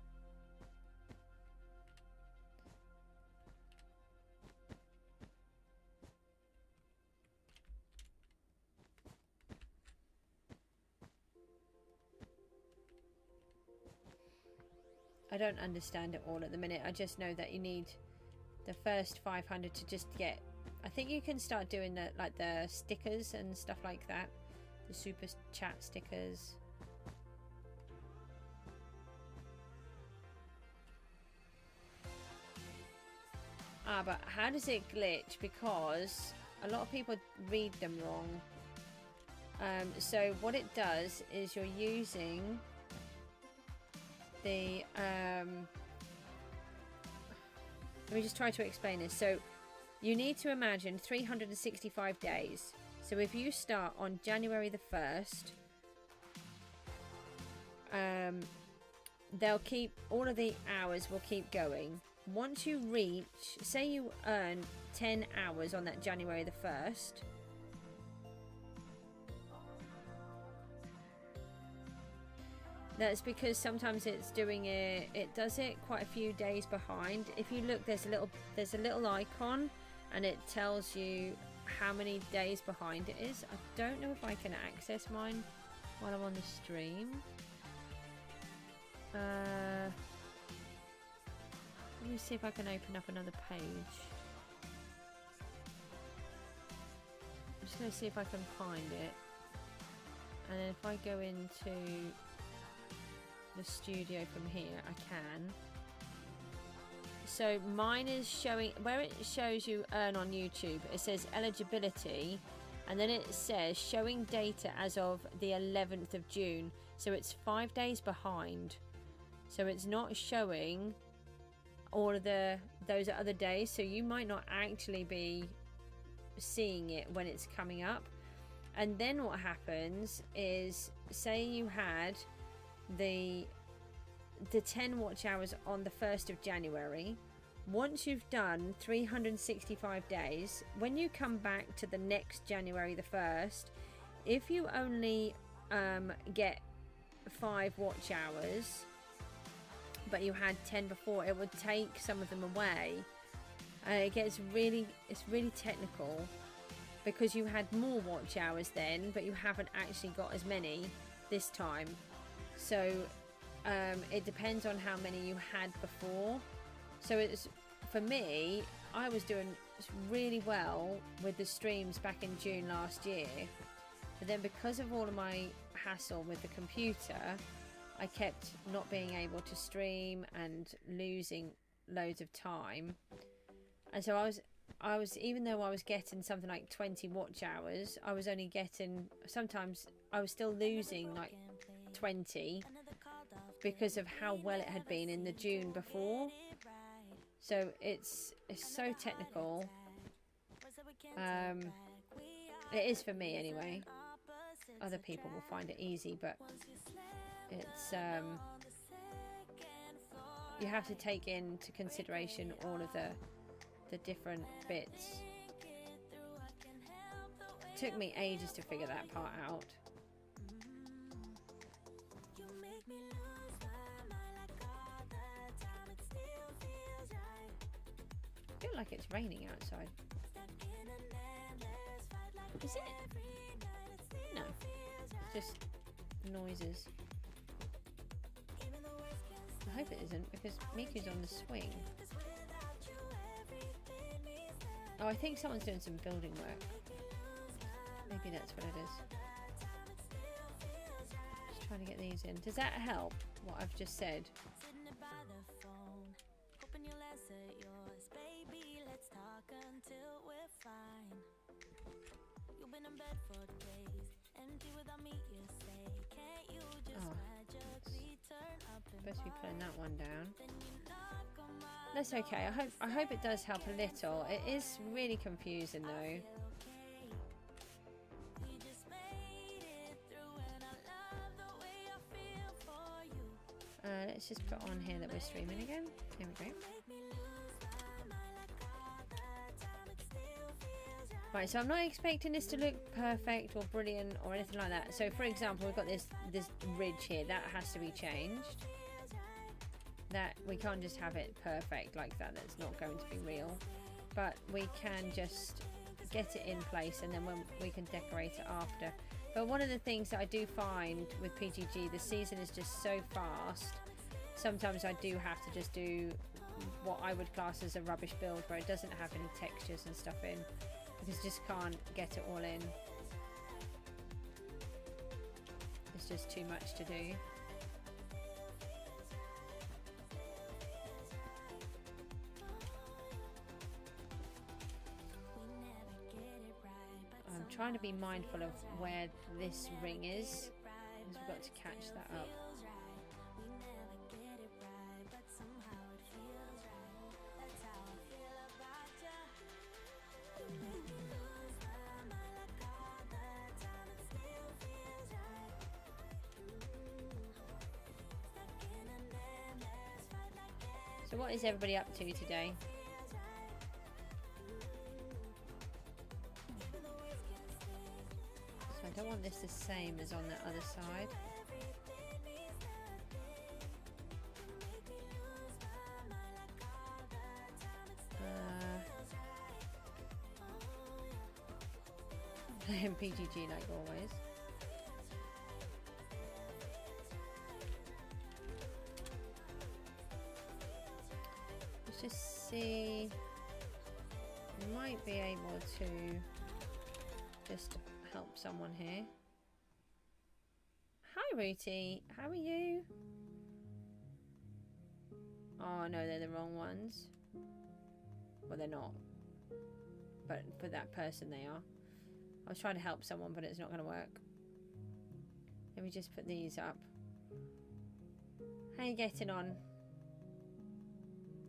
I don't understand it all at the minute. I just know that you need the first 500 to just get, I think you can start doing the, like the stickers and stuff like that, the super chat stickers. But how does it glitch? Because a lot of people read them wrong. So what it does is you're using the let me just try to explain this. So you need to imagine 365 days. So if you start on January the 1st, they'll keep, all of the hours will keep going. Once you reach, say you earn 10 hours on that January the 1st, that's because sometimes it's doing it, it does it quite a few days behind. If you look, there's a little icon and it tells you how many days behind it is. I don't know if I can access mine while I'm on the stream. Let me see if I can open up another page. I'm just going to see if I can find it. And then if I go into the studio from here, I can. So mine is showing, where it shows you earn on YouTube, it says eligibility, and then it says showing data as of the 11th of June. So it's 5 days behind. So it's not showing all of those other days, so you might not actually be seeing it when it's coming up. And then what happens is, say you had the 10 watch hours on the 1st of January. Once you've done 365 days, when you come back to the next January the 1st, if you only get 5 watch hours but you had 10 before, it would take some of them away. It gets really, it's really technical because you had more watch hours then, but you haven't actually got as many this time. So it depends on how many you had before. So it's, for me, I was doing really well with the streams back in June last year, But then because of all of my hassle with the computer, I kept not being able to stream and losing loads of time. And so I was even though I was getting something like 20 watch hours, I was only getting, sometimes I was still losing like 20 because of how well it had been in the June before. So it's so technical. It is for me anyway. Other people will find it easy, but it's you have to take into consideration all of the different bits. It took me ages to figure that part out. I feel like it's raining outside. Is it? No, it's just noises. I hope it isn't, because Miku's on the swing. Oh, I think someone's doing some building work. Maybe that's what it is. Just trying to get these in. Does that help, what I've just said? Supposed to be putting that one down. That's okay. I hope it does help a little. It is really confusing though. Let's just put on here that we're streaming again. Here we go. Right, so I'm not expecting this to look perfect or brilliant or anything like that. So for example, we've got this ridge here. That has to be changed. That we can't just have it perfect like that. That's not going to be real. But we can just get it in place, and then when we can decorate it after. But one of the things that I do find with PGG, the season is just so fast. Sometimes I do have to just do what I would class as a rubbish build, where it doesn't have any textures and stuff in, because you just can't get it all in. It's just too much to do. I'm trying to be mindful of where this ring is, because we've got to catch that up. So what is everybody up to today? So I don't want this the same as on the other side. Playing PGG like always. Let's just see. We might be able to just help someone here. Hi Rooty, how are you? Oh no, they're the wrong ones. Well, they're not. But for that person they are. I was trying to help someone, but it's not going to work. Let me just put these up. How are you getting on?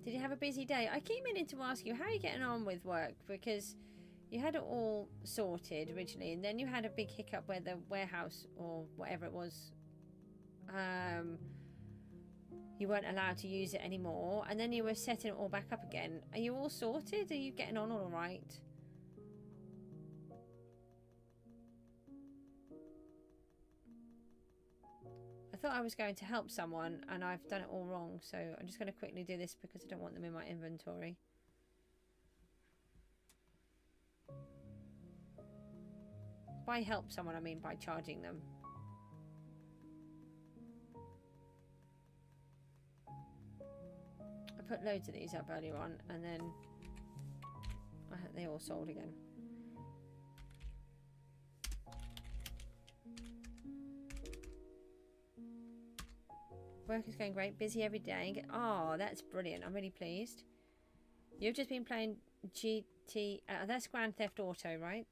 Did you have a busy day? I keep meaning to ask you, how are you getting on with work? Because you had it all sorted originally, and then you had a big hiccup where the warehouse, or whatever it was, you weren't allowed to use it anymore, and then you were setting it all back up again. Are you all sorted? Are you getting on all right? I thought I was going to help someone and I've done it all wrong, so I'm just going to quickly do this because I don't want them in my inventory. By help someone, I mean by charging them. I put loads of these up earlier on and then they all sold again. Work is going great. Busy every day. Oh, that's brilliant. I'm really pleased. You've just been playing GT... that's Grand Theft Auto, right?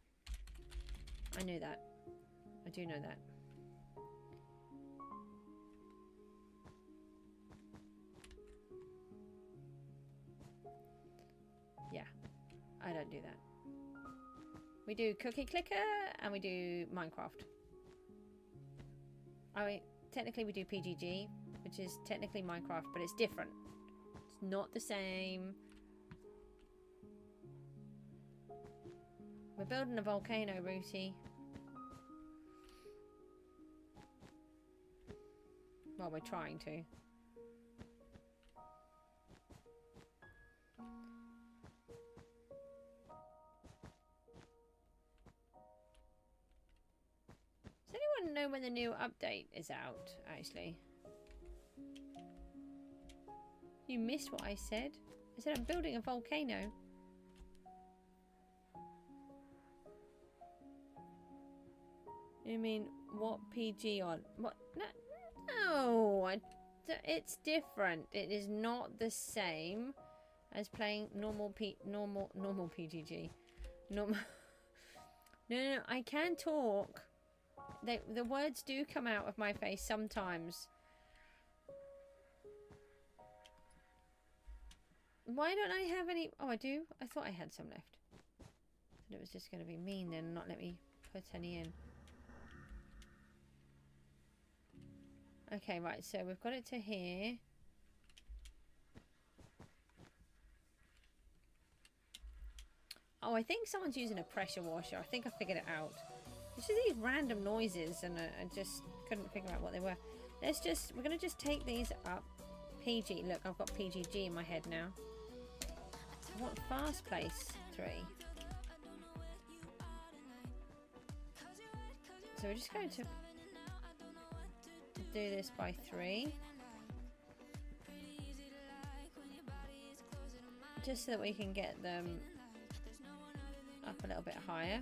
I knew that. I do know that. Yeah. I don't do that. We do Cookie Clicker and we do Minecraft. I mean, technically we do PGG, which is technically Minecraft, but it's different. It's not the same. We're building a volcano, Rooty. Well, we're trying to. Does anyone know when the new update is out, actually? You missed what I said. I said I'm building a volcano. You mean what PG on? What? No, it's different. It is not the same as playing normal PGG. Normal. No, I can talk. The words do come out of my face sometimes. Why don't I have any? Oh, I do. I thought I had some left. It was just going to be mean then, and not let me put any in. Okay, right, so we've got it to here. Oh, I think someone's using a pressure washer. I think I figured it out. It's just these random noises, and I just couldn't figure out what they were. We're going to just take these up. PG, look, I've got PGG in my head now. I want fast place 3. So we're just going to do this by 3, just so that we can get them up a little bit higher.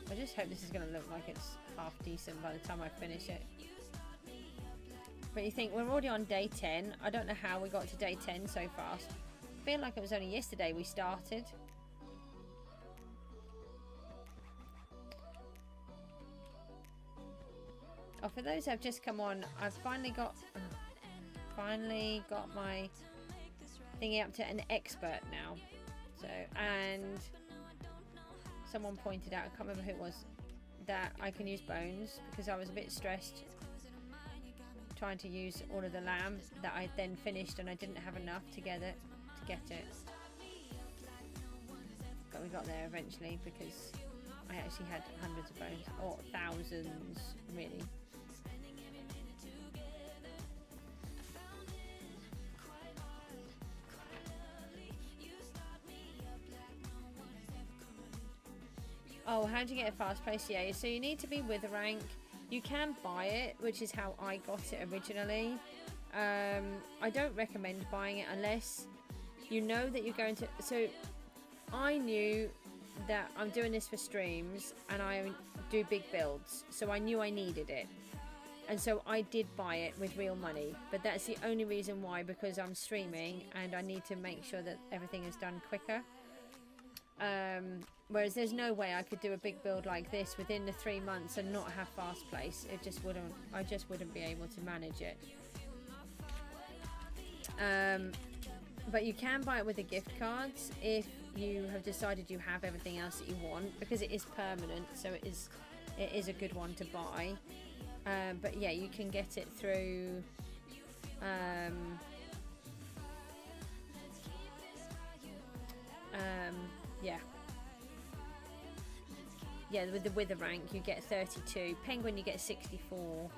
I just hope this is going to look like it's half decent by the time I finish it. But you think, we're already on day 10. I don't know how we got to day 10 so fast. I feel like it was only yesterday we started. Oh, for those who have just come on, I've finally got my thingy up to an expert now. So, and someone pointed out, I can't remember who it was, that I can use bones because I was a bit stressed trying to use all of the lamb that I then finished, and I didn't have enough to get it. But we got there eventually because I actually had hundreds of bones, or thousands, really. Oh, how do you get a fast place? Yeah, so you need to be with a rank. You can buy it, which is how I got it originally. I don't recommend buying it unless you know that you're going to... So I knew that I'm doing this for streams and I do big builds, so I knew I needed it. And so I did buy it with real money, but that's the only reason why, because I'm streaming and I need to make sure that everything is done quicker. Whereas there's no way I could do a big build like this within the 3 months and not have fast place. It just wouldn't. I just wouldn't be able to manage it. But you can buy it with the gift cards if you have decided you have everything else that you want, because it is permanent, so it is a good one to buy. But yeah, you can get it through. Yeah, with the wither rank you get 32. Penguin you get 64.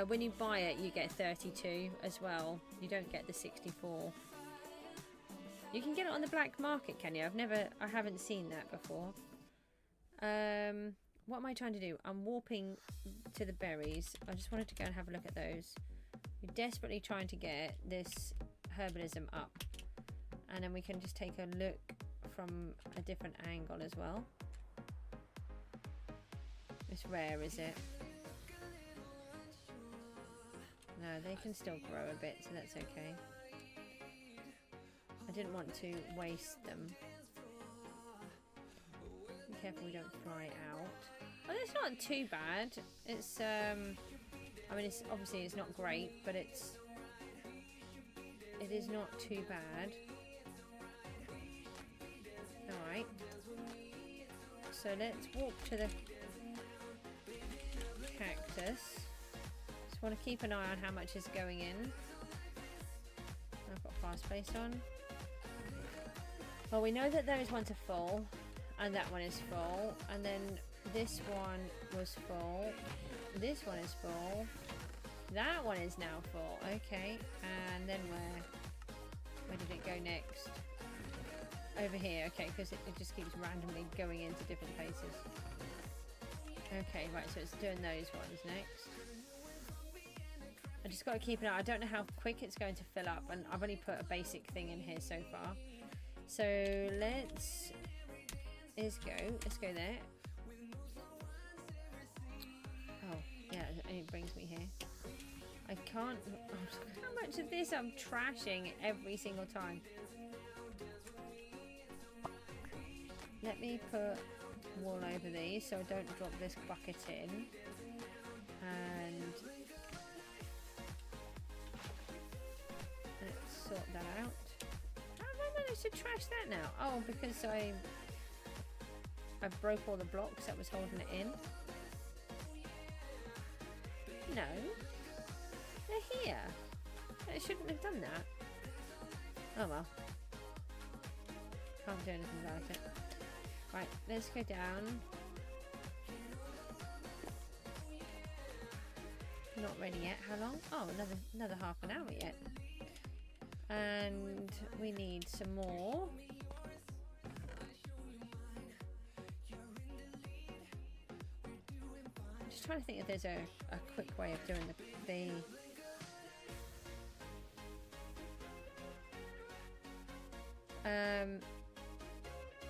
When you buy it you get 32 as well. You don't get the 64. You can get it on the black market, can you? I haven't seen that before. What am I trying to do? I'm warping to the berries. I just wanted to go and have a look at those. We're desperately trying to get this herbalism up, and then we can just take a look from a different angle as well. It's rare, is it? No, they can still grow a bit, so that's okay. I didn't want to waste them. Be careful we don't fly out. Well, it's not too bad. It's I mean, it's obviously it's not great, but it is not too bad. All right. So let's walk to the cactus. Just want to keep an eye on how much is going in. I've got fast space on. Well, we know that those ones are full, and that one is full, and then this one was full. This one is full. That one is now full. Okay, and then where did it go next? Over here. Okay, because it just keeps randomly going into different places. Okay, right, so it's doing those ones next. I just got to keep an eye. I don't know how quick it's going to fill up, and I've only put a basic thing in here so far. So let's go there. Oh yeah, it brings me here. I can't. How much of this I'm trashing every single time? Let me put wool over these so I don't drop this bucket in. And let's sort that out. How have I managed to trash that now? Oh, because I broke all the blocks that was holding it in. No, they're here. I shouldn't have done that. Oh well. Can't do anything about it. Right, let's go down. Not ready yet. How long? Oh, another half an hour yet. And we need some more. I'm just trying to think if there's a quick way of doing the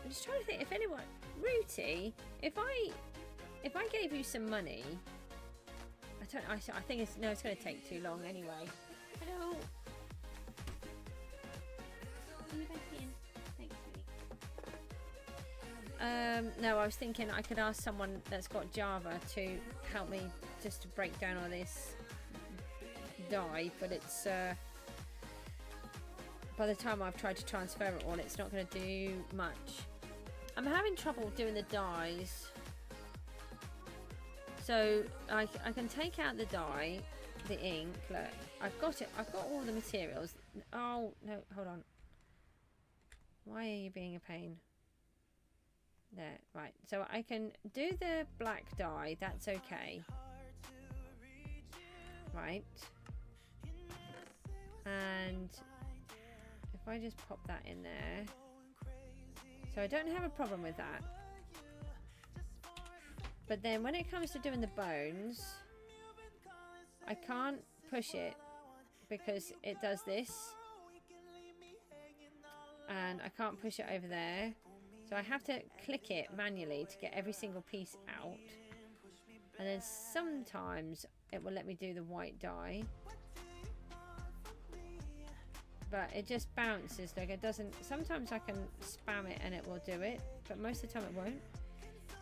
I'm just trying to think if anyone, Rooty, if I gave you some money, I think it's going to take too long anyway. Hello. Are you back in? Thanks, sweetie. No, I was thinking I could ask someone that's got Java to help me just to break down all this dye, but it's by the time I've tried to transfer it all, it's not going to do much. I'm having trouble doing the dyes. So I can take out the dye, the ink. Look, I've got it. I've got all the materials. Oh, no, hold on. Why are you being a pain? There, right. So I can do the black dye. That's okay. Right. And if I just pop that in there. So I don't have a problem with that. But then when it comes to doing the bones, I can't push it because it does this. And I can't push it over there. So I have to click it manually to get every single piece out. And then sometimes it will let me do the white dye. But it just bounces, like it doesn't. Sometimes I can spam it and it will do it, but most of the time it won't.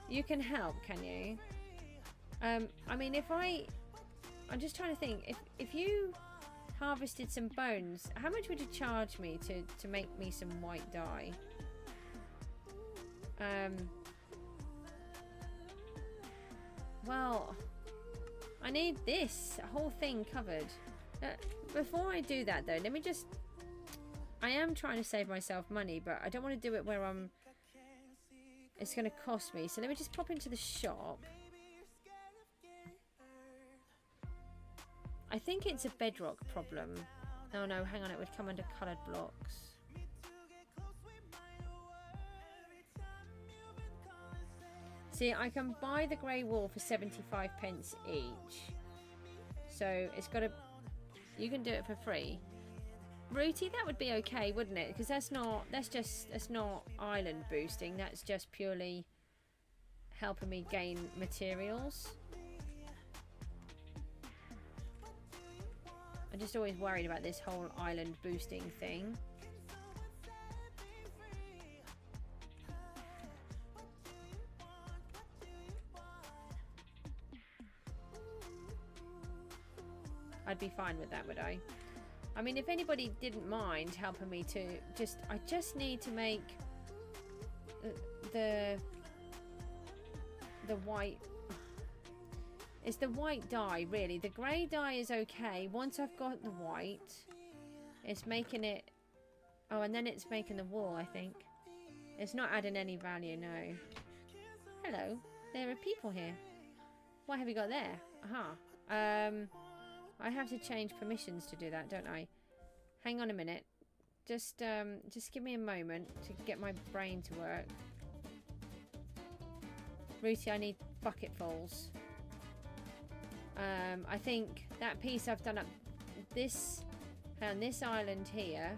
You can help, can you? I mean, I'm just trying to think, if you harvested some bones, how much would you charge me to make me some white dye? Well, I need this whole thing covered. Before I do that though, let me just, I am trying to save myself money, but I don't want to do it where it's going to cost me. So let me just pop into the shop. I think it's a bedrock problem. Oh no, hang on, it would come under coloured blocks. See, I can buy the grey wool for 75p each. So it's got to, you can do it for free. Rooty, that would be okay, wouldn't it? Because that's not island boosting. That's just purely helping me gain materials. I'm just always worried about this whole island boosting thing. I'd be fine with that, would I? I mean, if anybody didn't mind helping me to I just need to make the white. It's the white dye, really. The grey dye is okay. Once I've got the white, it's making it. Oh, and then it's making the wool, I think. It's not adding any value, no. Hello, there are people here. What have you got there? Aha. I have to change permissions to do that, don't I? Hang on a minute. Just give me a moment to get my brain to work. Ruthie, I need bucketfuls. I think that piece I've done up this on this island here,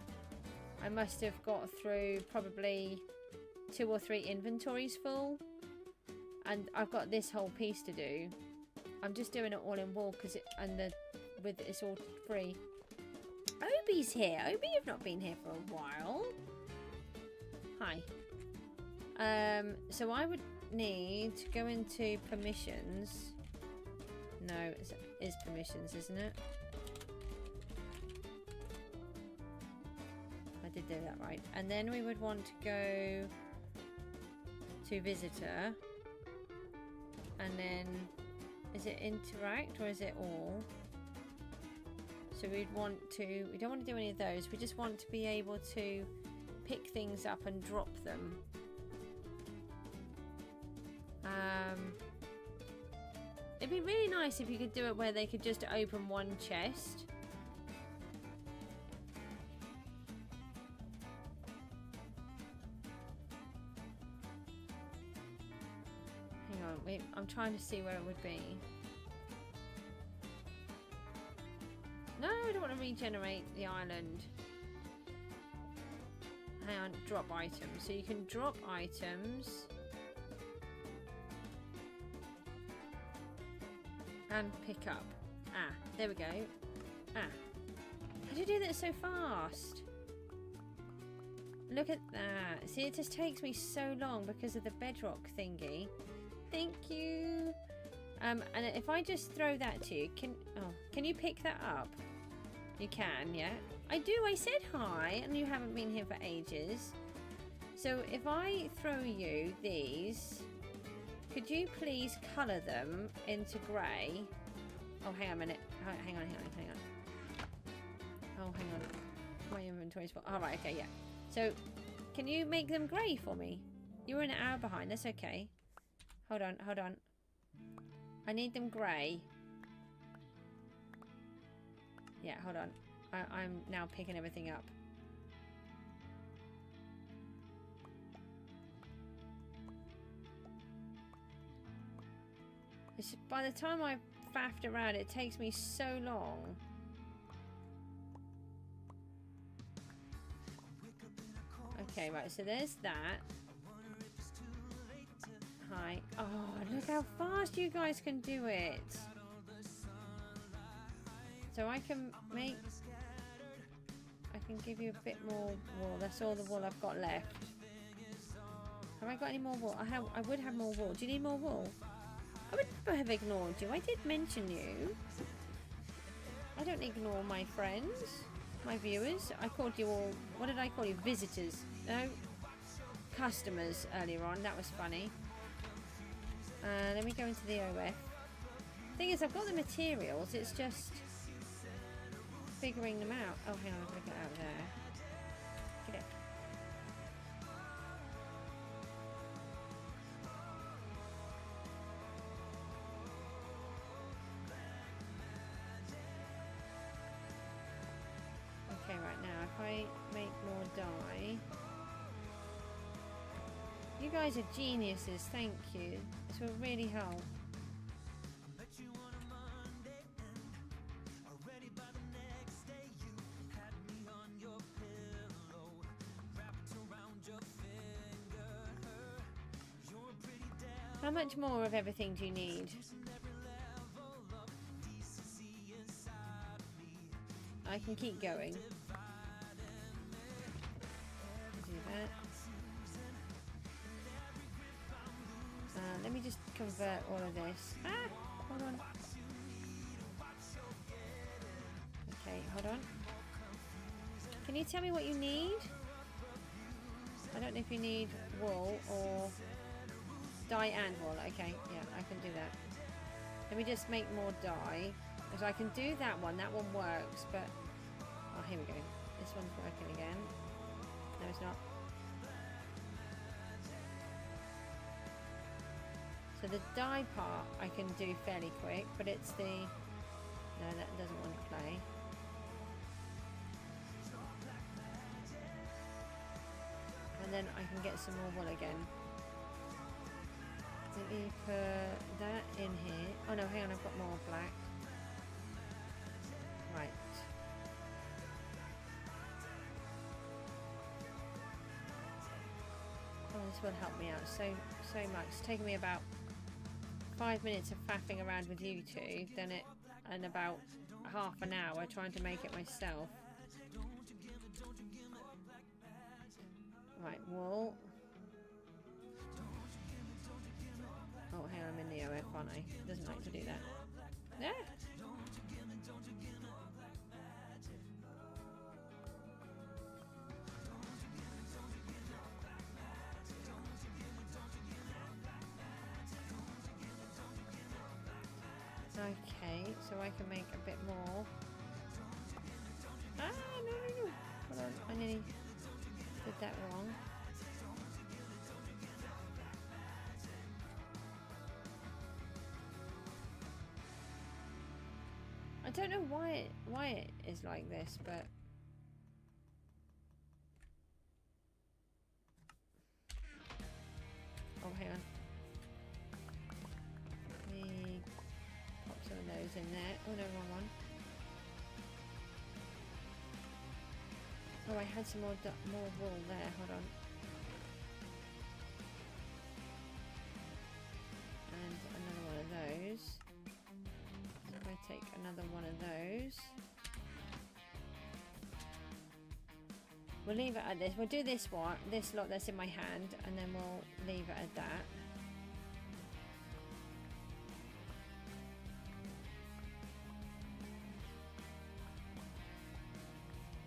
I must have got through probably 2 or 3 inventories full, and I've got this whole piece to do. I'm just doing it all in wool because it's all free. Obi's here. Obi, you've not been here for a while. Hi. So I would need to go into permissions. No, it is permissions, isn't it? I did do that right. And then we would want to go to visitor. And then, is it interact or is it all? So we don't want to do any of those. We just want to be able to pick things up and drop them. It'd be really nice if you could do it where they could just open one chest. Hang on, wait, I'm trying to see where it would be. No, I don't want to regenerate the island. Hang on, drop items. So you can drop items. And pick up. Ah, there we go. Ah. How do you do that so fast? Look at that. See, it just takes me so long because of the bedrock thingy. Thank you. And if I just throw that to you, can you pick that up? You can, yeah? I do, I said hi, and you haven't been here for ages. So if I throw you these, could you please colour them into grey? Oh, hang on a minute. Hang on. Oh, hang on. My inventory's full. Oh, right, okay, yeah. So, can you make them grey for me? You were an hour behind, that's okay. Hold on. I need them grey. Yeah, hold on. I'm now picking everything up. By the time I've faffed around, it takes me so long. Okay, right, so there's that. Hi. Oh, look how fast you guys can do it. So I can give you a bit more wool. That's all the wool I've got left. Have I got any more wool? I would have more wool. Do you need more wool? I would never have ignored you. I did mention you. I don't ignore my friends, my viewers. I called you all, what did I call you? Visitors. No, customers earlier on. That was funny. Let me go into the OF. Thing is, I've got the materials. It's just figuring them out. Oh, hang on, I've got to get out of there. Get it. Okay, right now, if I make more dye... You guys are geniuses, thank you. This will really help. How much more of everything do you need? I can keep going. Do that. Let me just convert all of this. Ah, hold on. Okay, hold on. Can you tell me what you need? I don't know if you need wool or dye and wool. Okay, yeah, I can do that. Let me just make more dye. Because I can do that one works, but... Oh, here we go. This one's working again. No, it's not. So the dye part I can do fairly quick, but it's the... No, that doesn't want to play. And then I can get some more wool again. Let me put that in here. Oh no, hang on, I've got more black. Right. Oh, this will help me out so much. It's taken me about 5 minutes of faffing around with you two, then it, and about half an hour trying to make it myself. Right, wool. Oh, hang on, I'm in the OF, aren't I? Doesn't like to do that. Yeah. Okay, so I can make a bit more. Ah, no. Hold on, I nearly did that wrong. I don't know why it is like this, but oh, hang on. Let me pop some of those in there. Oh no, wrong one. Oh, I had some more wool there. Hold on. And another one of those. If I take another one of those, we'll leave it at this. We'll do this one, this lot that's in my hand, and then we'll leave it at that.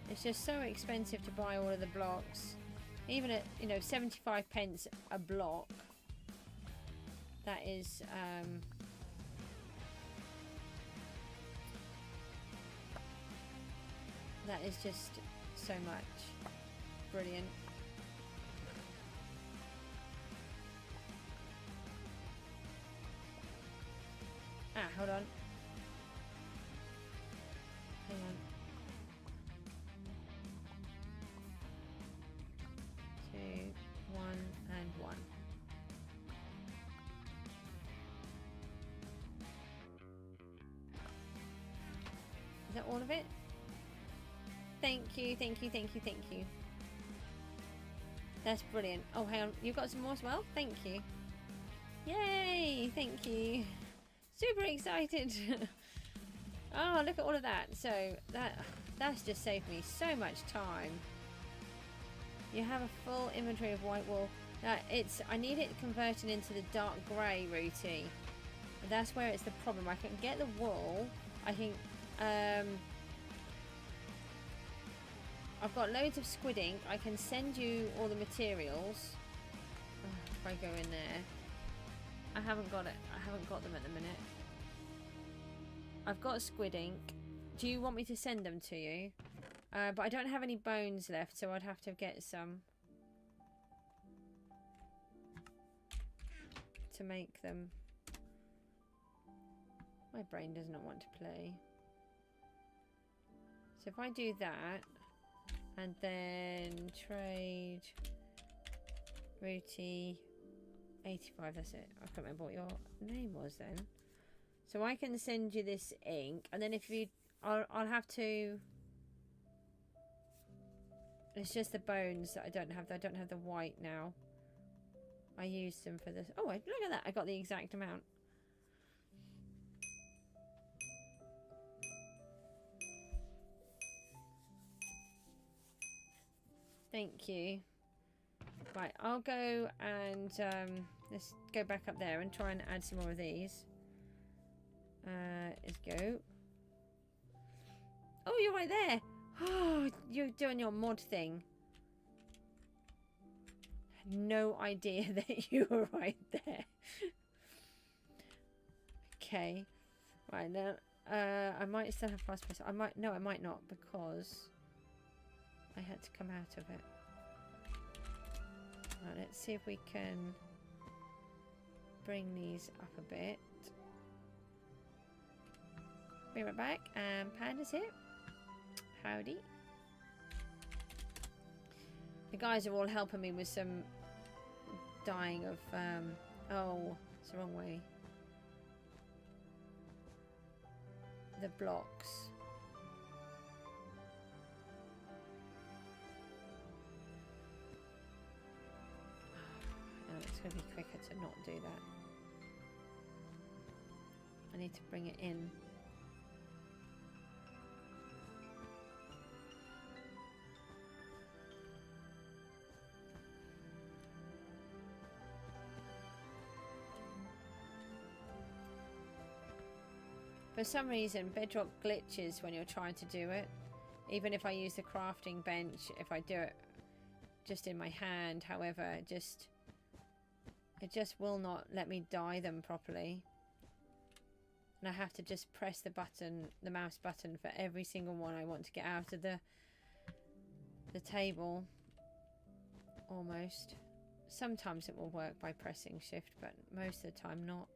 It's just so expensive to buy all of the blocks, even at 75 pence a block. That is just so much. Brilliant. Ah, hold on. Hang on. 2, 1, and 1. Is that all of it? Thank you. That's brilliant. Oh, hang on. You've got some more as well? Thank you. Yay! Thank you. Super excited. Oh, look at all of that. So that's just saved me so much time. You have a full inventory of white wool. Now I need it converted into the dark grey Rooty. That's where it's the problem. I can get the wool. I think I've got loads of squid ink. I can send you all the materials. Oh, if I go in there. I haven't got it. I haven't got them at the minute. I've got squid ink. Do you want me to send them to you? But I don't have any bones left, so I'd have to get some to make them. My brain does not want to play. So if I do that, and then trade Rooty 85, that's it. I can't remember what your name was then. So I can send you this ink, and then if you, I'll have to. It's just the bones that I don't have. I don't have the white now. I used them for this. Oh, look at that. I got the exact amount. Thank you. Right, I'll go and let's go back up there and try and add some more of these. Let's go. Oh, you're right there. Oh, you're doing your mod thing. No idea that you were right there. Okay. Right, now I might still have fast pace. I might not, because I had to come out of it. Right, let's see if we can bring these up a bit. Be right back. Panda's here. Howdy. The guys are all helping me with some dyeing of oh, it's the wrong way. The blocks. Oh, it's going to be quicker to not do that. I need to bring it in. For some reason, Bedrock glitches when you're trying to do it. Even if I use the crafting bench, if I do it just in my hand, however, it just will not let me dye them properly. And I have to just press the button, the mouse button, for every single one I want to get out of the table. Almost. Sometimes it will work by pressing shift, but most of the time not.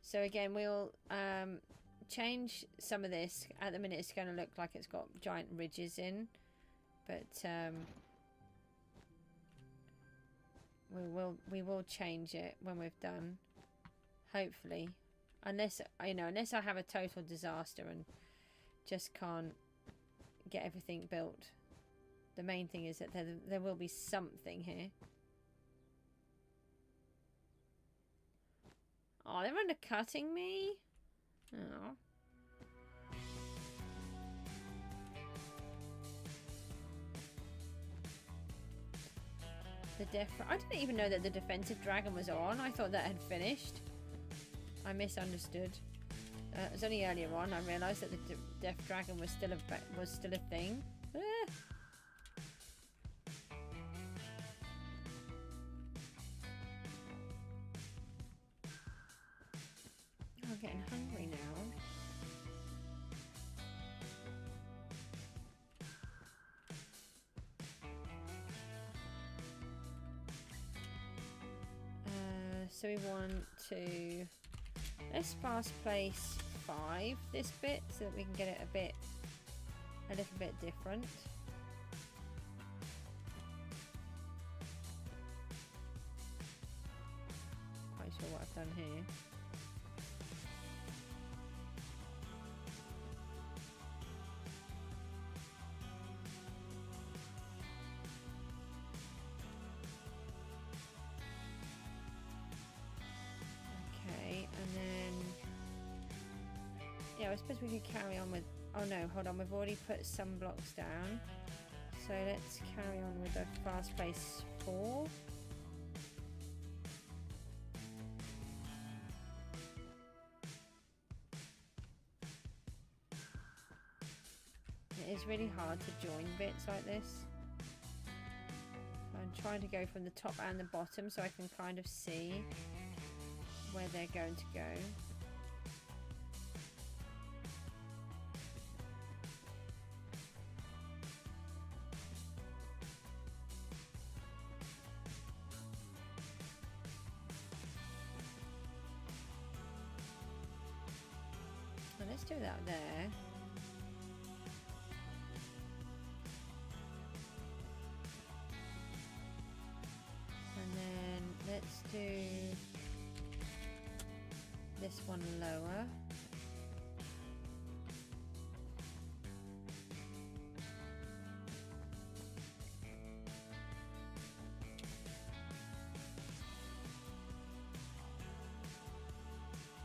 So again, we'll change some of this. At the minute, it's going to look like it's got giant ridges in, but we will change it when we've done. Hopefully, unless I have a total disaster and just can't get everything built. The main thing is that there will be something here. Oh, they're undercutting me? Oh. I didn't even know that the defensive dragon was on. I thought that had finished. I misunderstood. It was only earlier on I realised that the death dragon was still a thing. Ah. I'm getting hungry now. So we want to, let's fast place 5 this bit so that we can get it a little bit different. Quite sure what I've done here. I suppose we could carry on with... Oh no, hold on. We've already put some blocks down. So let's carry on with the fast place 4. It is really hard to join bits like this. I'm trying to go from the top and the bottom so I can kind of see where they're going to go. Let's do that there. And then let's do this one lower.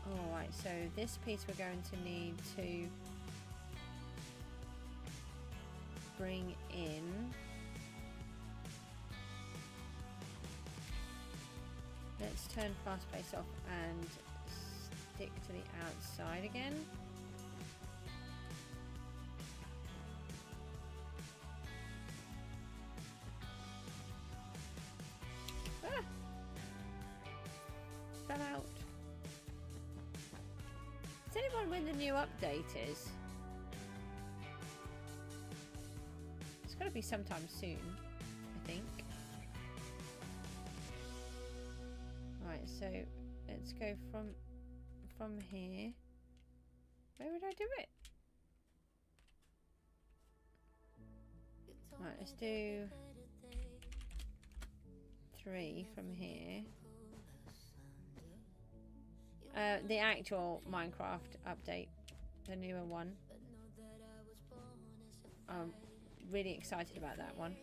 Alright, so this piece we're going to need to bring in. Let's turn fast pace off and stick to the outside again. Ah! Fell out. Does anyone when the new update is? It's got to be sometime soon, I think. Right, so let's go from here. Where would I do it? Right, let's do 3 from here. The actual Minecraft update, the newer one. I'm really excited about that one.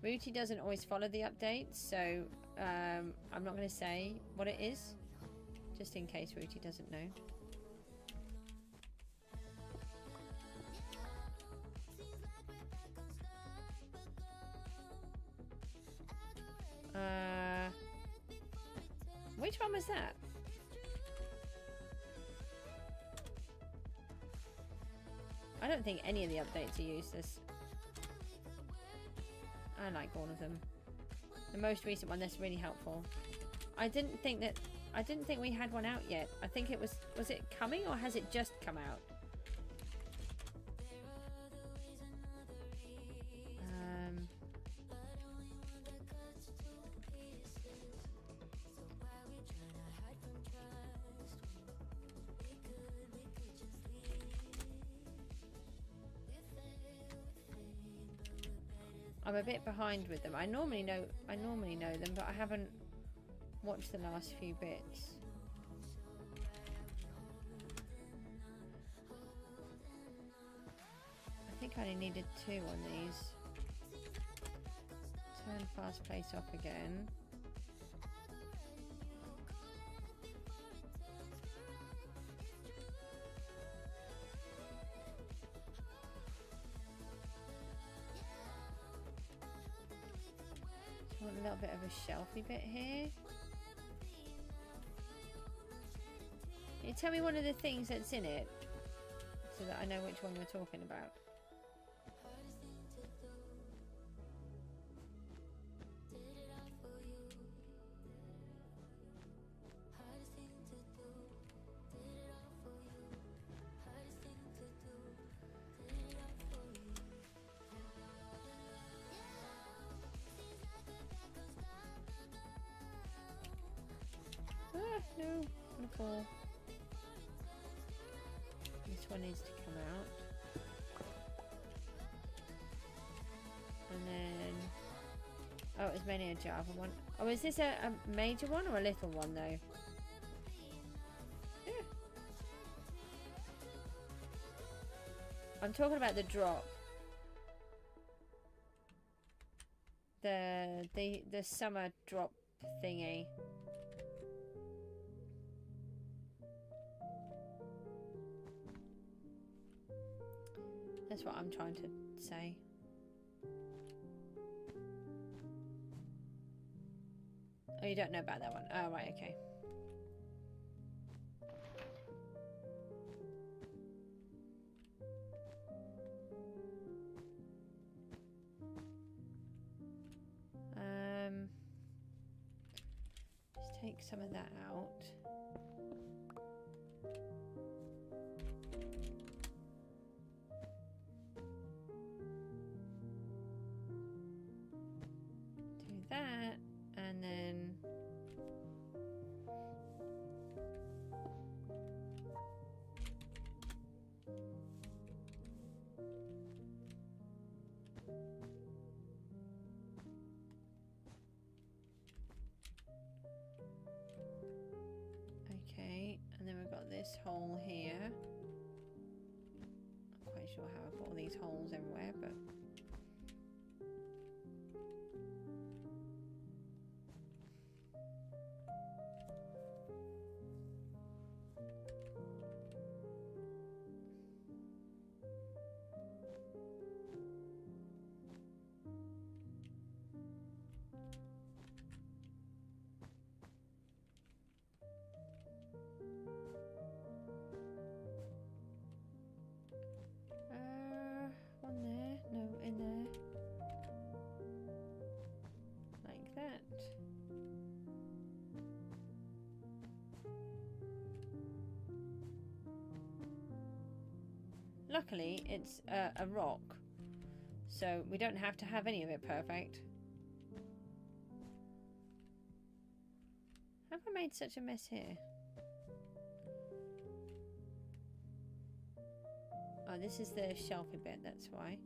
Rooty doesn't always follow the updates, so I'm not going to say what it is, just in case Rooty doesn't know. Which one was that? I don't think any of the updates are useless. I like all of them. The most recent one, that's really helpful. I didn't think we had one out yet. I think it was it coming or has it just come out? I'm a bit behind with them. I normally know them, but I haven't watched the last few bits. I think I only needed 2 on these. Turn fast pace off again. A little bit of a shelfy bit here. Can you tell me one of the things that's in it so that I know which one we're talking about? No, I'm gonna fall. This one needs to come out. And then... oh, it's mainly a Java one. Oh, is this a major one or a little one, though? Yeah. I'm talking about the drop. The summer drop thingy. That's what I'm trying to say. Oh, you don't know about that one? Oh, right, okay. Let's take some of that out. That, and then this hole here. Not quite sure how I've got all these holes everywhere, but one there, no, in there, like that. Luckily, it's a rock, so we don't have to have any of it perfect. Have I made such a mess here? Oh, this is the shelfy bit, that's why.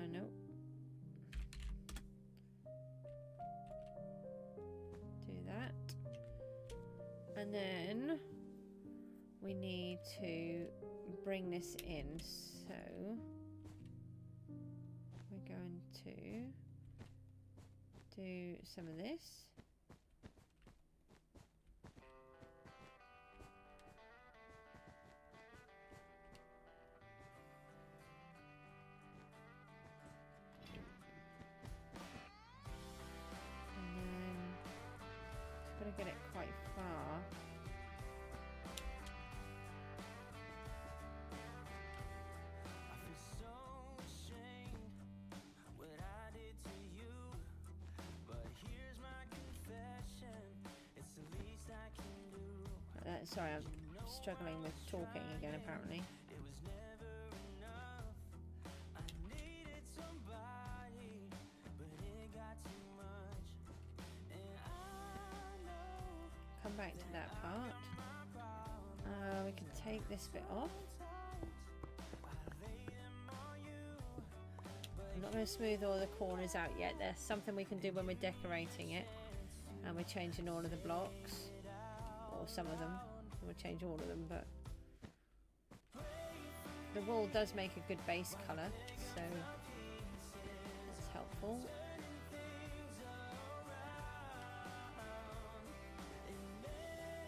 Nope. Do that. And then we need to bring this in, so we're going to do some of this. Get it quite far. I feel so ashamed what I did to you, but here's my confession, it's the least I can do. Sorry, I'm struggling with talking again apparently. It was never enough. I needed somebody, but it got too much. And Come back to that part. We can take this bit off. I'm not going to smooth all the corners out yet. There's something we can do when we're decorating it. And we're changing all of the blocks. Or some of them. We'll change all of them, but the wool does make a good base colour, so that's helpful.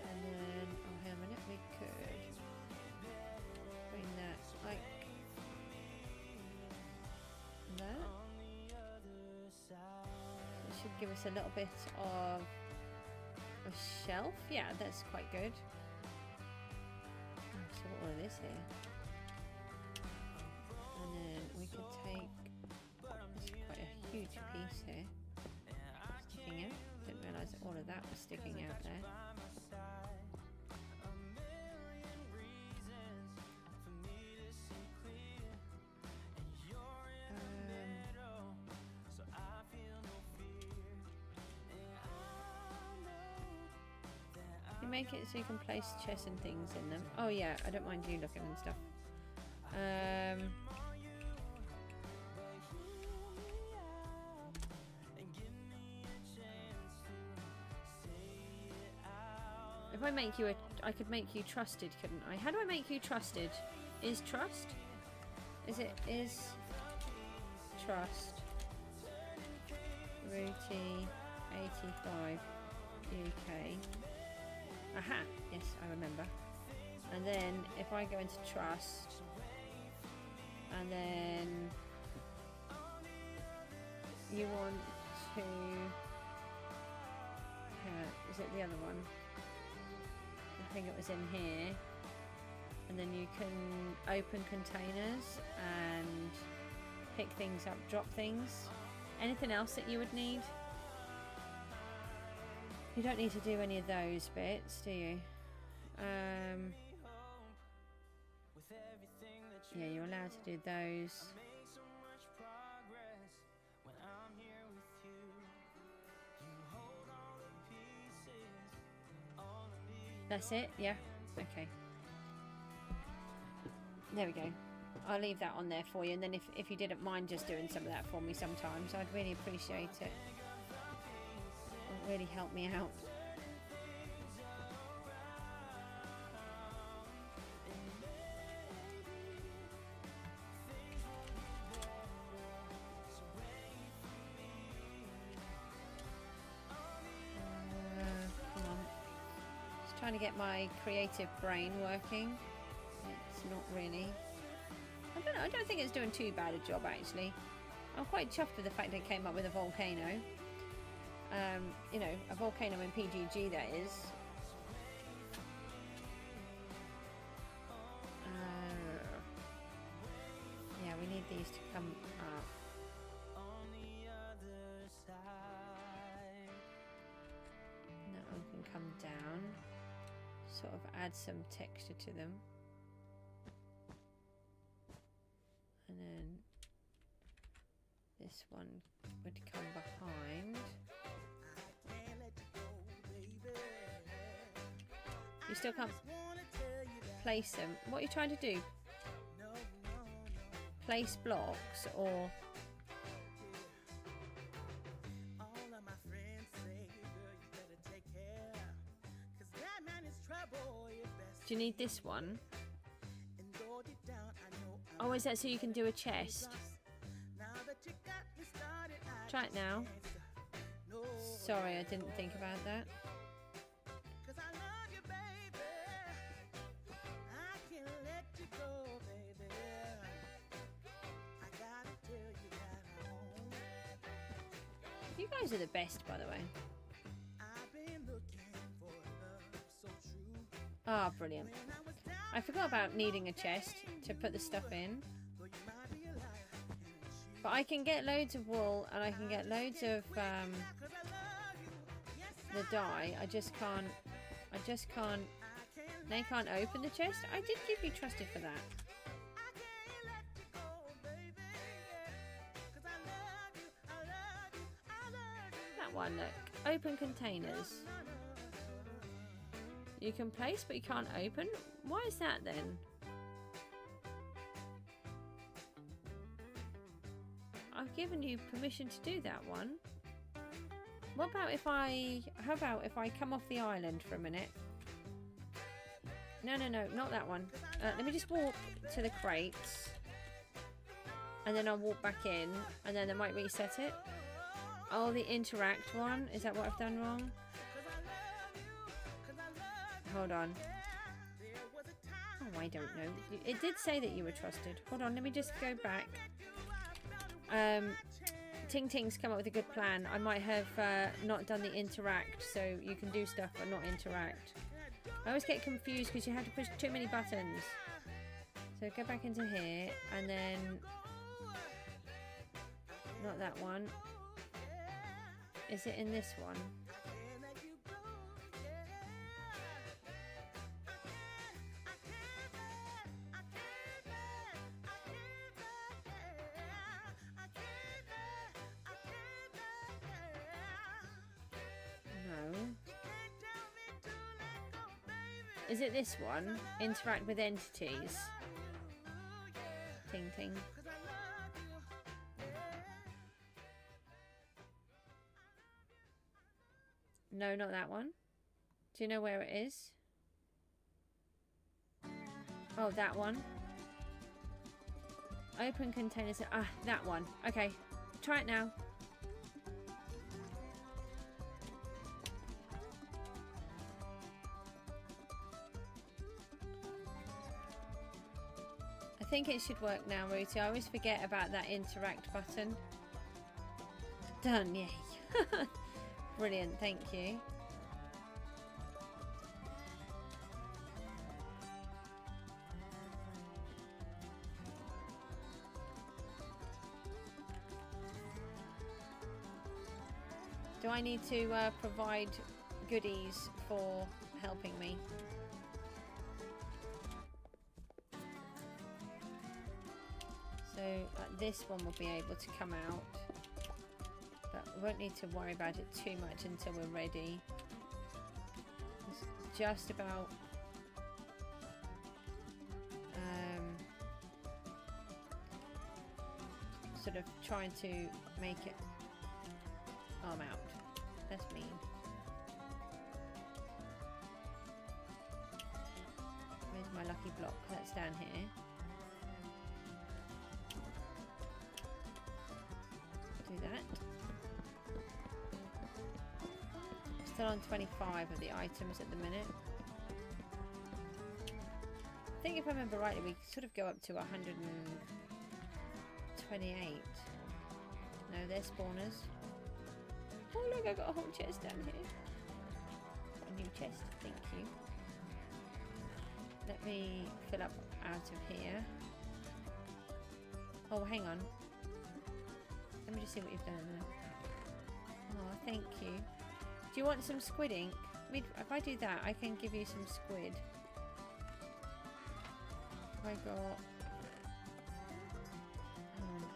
And then, oh, hang on a minute, we could bring that like that. It should give us a little bit of a shelf. Yeah, that's quite good. So all of this here. And then we could take, this is quite a huge piece here, sticking out. Didn't realise that all of that was sticking out there. You make it so you can place chests and things in them. Oh yeah, I don't mind you looking and stuff. If I make you I could make you trusted, couldn't I? How do I make you trusted? Is trust? Is trust? Ruti 85 UK. Aha! Yes, I remember. And then if I go into trust, and then you want to, is it the other one? I think it was in here. And then you can open containers and pick things up, drop things. Anything else that you would need? You don't need to do any of those bits, do you? Yeah, you're allowed to do those. That's it? Yeah? Okay. There we go. I'll leave that on there for you, and then if you didn't mind just doing some of that for me sometimes, I'd really appreciate it. Won't really help me out. Come on. Just trying to get my creative brain working. It's not really. I don't know. I don't think it's doing too bad a job actually. I'm quite chuffed with the fact it came up with a volcano. You know, a volcano in PGG that is. Yeah, we need these to come up. On the other side. And that one can come down. Sort of add some texture to them. And then this one would come behind. You still can't place them. What are you trying to do? Place blocks or... Do you need this one? Oh, is that so you can do a chest? Try it now. Sorry, I didn't think about that. You guys are the best, by the way. Ah, brilliant. I forgot about needing a chest to put the stuff in. But I can get loads of wool and I can get loads of the dye. I just can't. They can't open the chest. I did give you trusted for that. That one, look. Open containers. You can place, but you can't open. Why is that then? I've given you permission to do that one. What about if I... How about if I come off the island for a minute? No, not that one. Let me just walk to the crates. And then I'll walk back in. And then I might reset it. Oh, the interact one. Is that what I've done wrong? Hold on. Oh, I don't know. It did say that you were trusted. Hold on, let me just go back. Ting Ting's come up with a good plan. I might have not done the interact, so you can do stuff but not interact. I always get confused because you have to push too many buttons. So go back into here, and then... Not that one. Is it in this one? Is it this one? Interact with entities. Ting Ting. No, not that one. Do you know where it is? Oh, that one. Open containers. Ah, that one. Okay. Try it now. I think it should work now, Rooty. I always forget about that interact button. Done, yay. Brilliant, thank you. Do I need to provide goodies for helping me? So this one will be able to come out, but we won't need to worry about it too much until we're ready. It's just about sort of trying to make it arm out. That's mean. Where's my lucky block? That's down here. Do that. Still on 25 of the items at the minute. I think if I remember rightly, we sort of go up to 128. No, they're spawners. Oh look, I got a whole chest down here. Got a new chest, thank you. Let me fill up out of here. Oh, hang on. Let me just see what you've done there. Oh, thank you. Do you want some squid ink? I mean, if I do that, I can give you some squid. I got...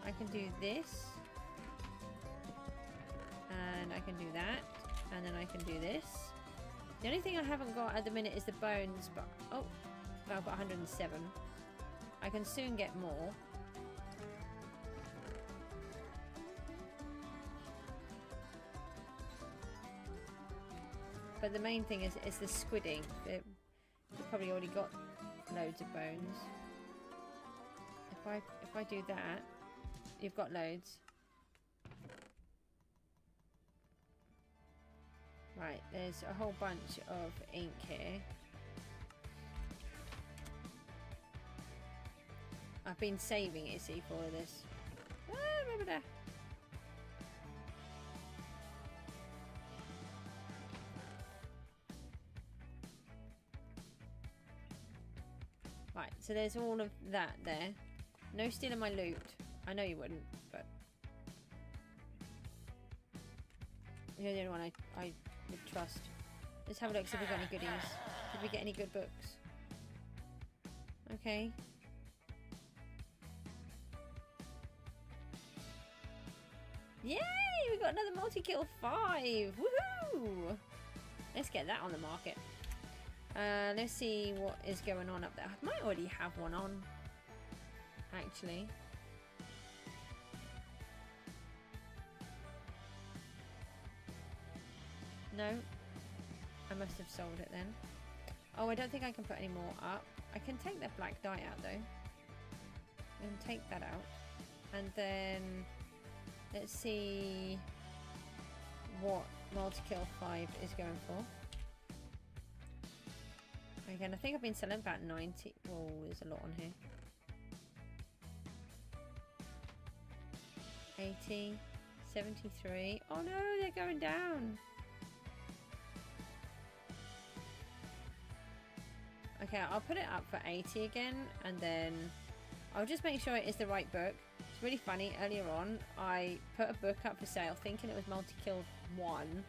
I can do this. And I can do that. And then I can do this. The only thing I haven't got at the minute is the bones, but... Oh, I've got 107. I can soon get more. But the main thing is the squid ink. You've probably already got loads of bones. If I do that, you've got loads. Right, there's a whole bunch of ink here. I've been saving it, see, for all of this. Ah, remember that. Right, so there's all of that there. No stealing my loot. I know you wouldn't, but you're the only one I would trust. Let's have a look, see if we got any goodies. Did we get any good books? Okay. Yay! We got another multi-kill 5! Woohoo! Let's get that on the market. Let's see what is going on up there. I might already have one on, actually. No, I must have sold it then. Oh, I don't think I can put any more up. I can take that black dye out though. I can take that out, and then let's see what multi-kill 5 is going for. Again, I think I've been selling about 90. Oh, there's a lot on here. 80, 73. Oh no, they're going down. Okay, I'll put it up for 80 again, and then I'll just make sure it is the right book. It's really funny, earlier on, I put a book up for sale thinking it was Multi-Kill 1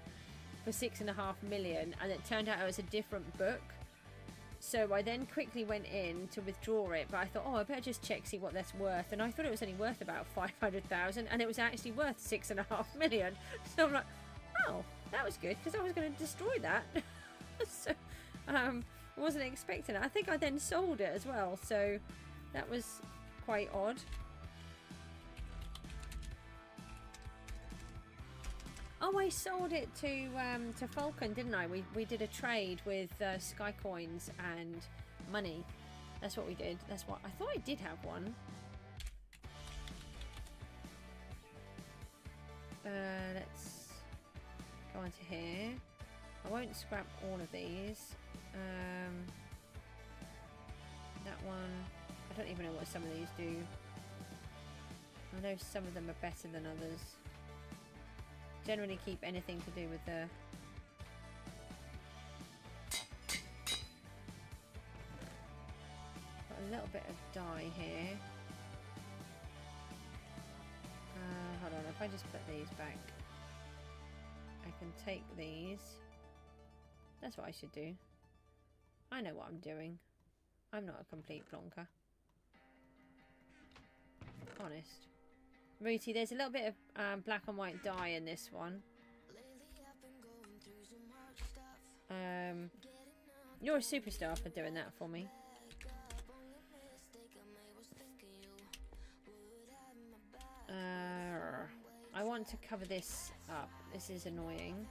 for 6.5 million, and it turned out it was a different book. So I then quickly went in to withdraw it, but I thought, oh, I better just check, see what that's worth. And I thought it was only worth about 500,000, and it was actually worth 6.5 million. So I'm like, oh, that was good, because I was going to destroy that. So, I wasn't expecting it. I think I then sold it as well, so that was quite odd. Oh, I sold it to Falcon, didn't I? We did a trade with Sky Coins and money. That's what we did. That's what I thought I did have one. Let's go on to here. I won't scrap all of these. That one, I don't even know what some of these do. I know some of them are better than others. Generally keep anything to do with the got a little bit of dye here. Hold on, if I just put these back, I can take these. That's what I should do. I know what I'm doing. I'm not a complete plonker. Honest. Rooty, there's a little bit of black and white dye in this one. You're a superstar for doing that for me. I want to cover this up. This is annoying.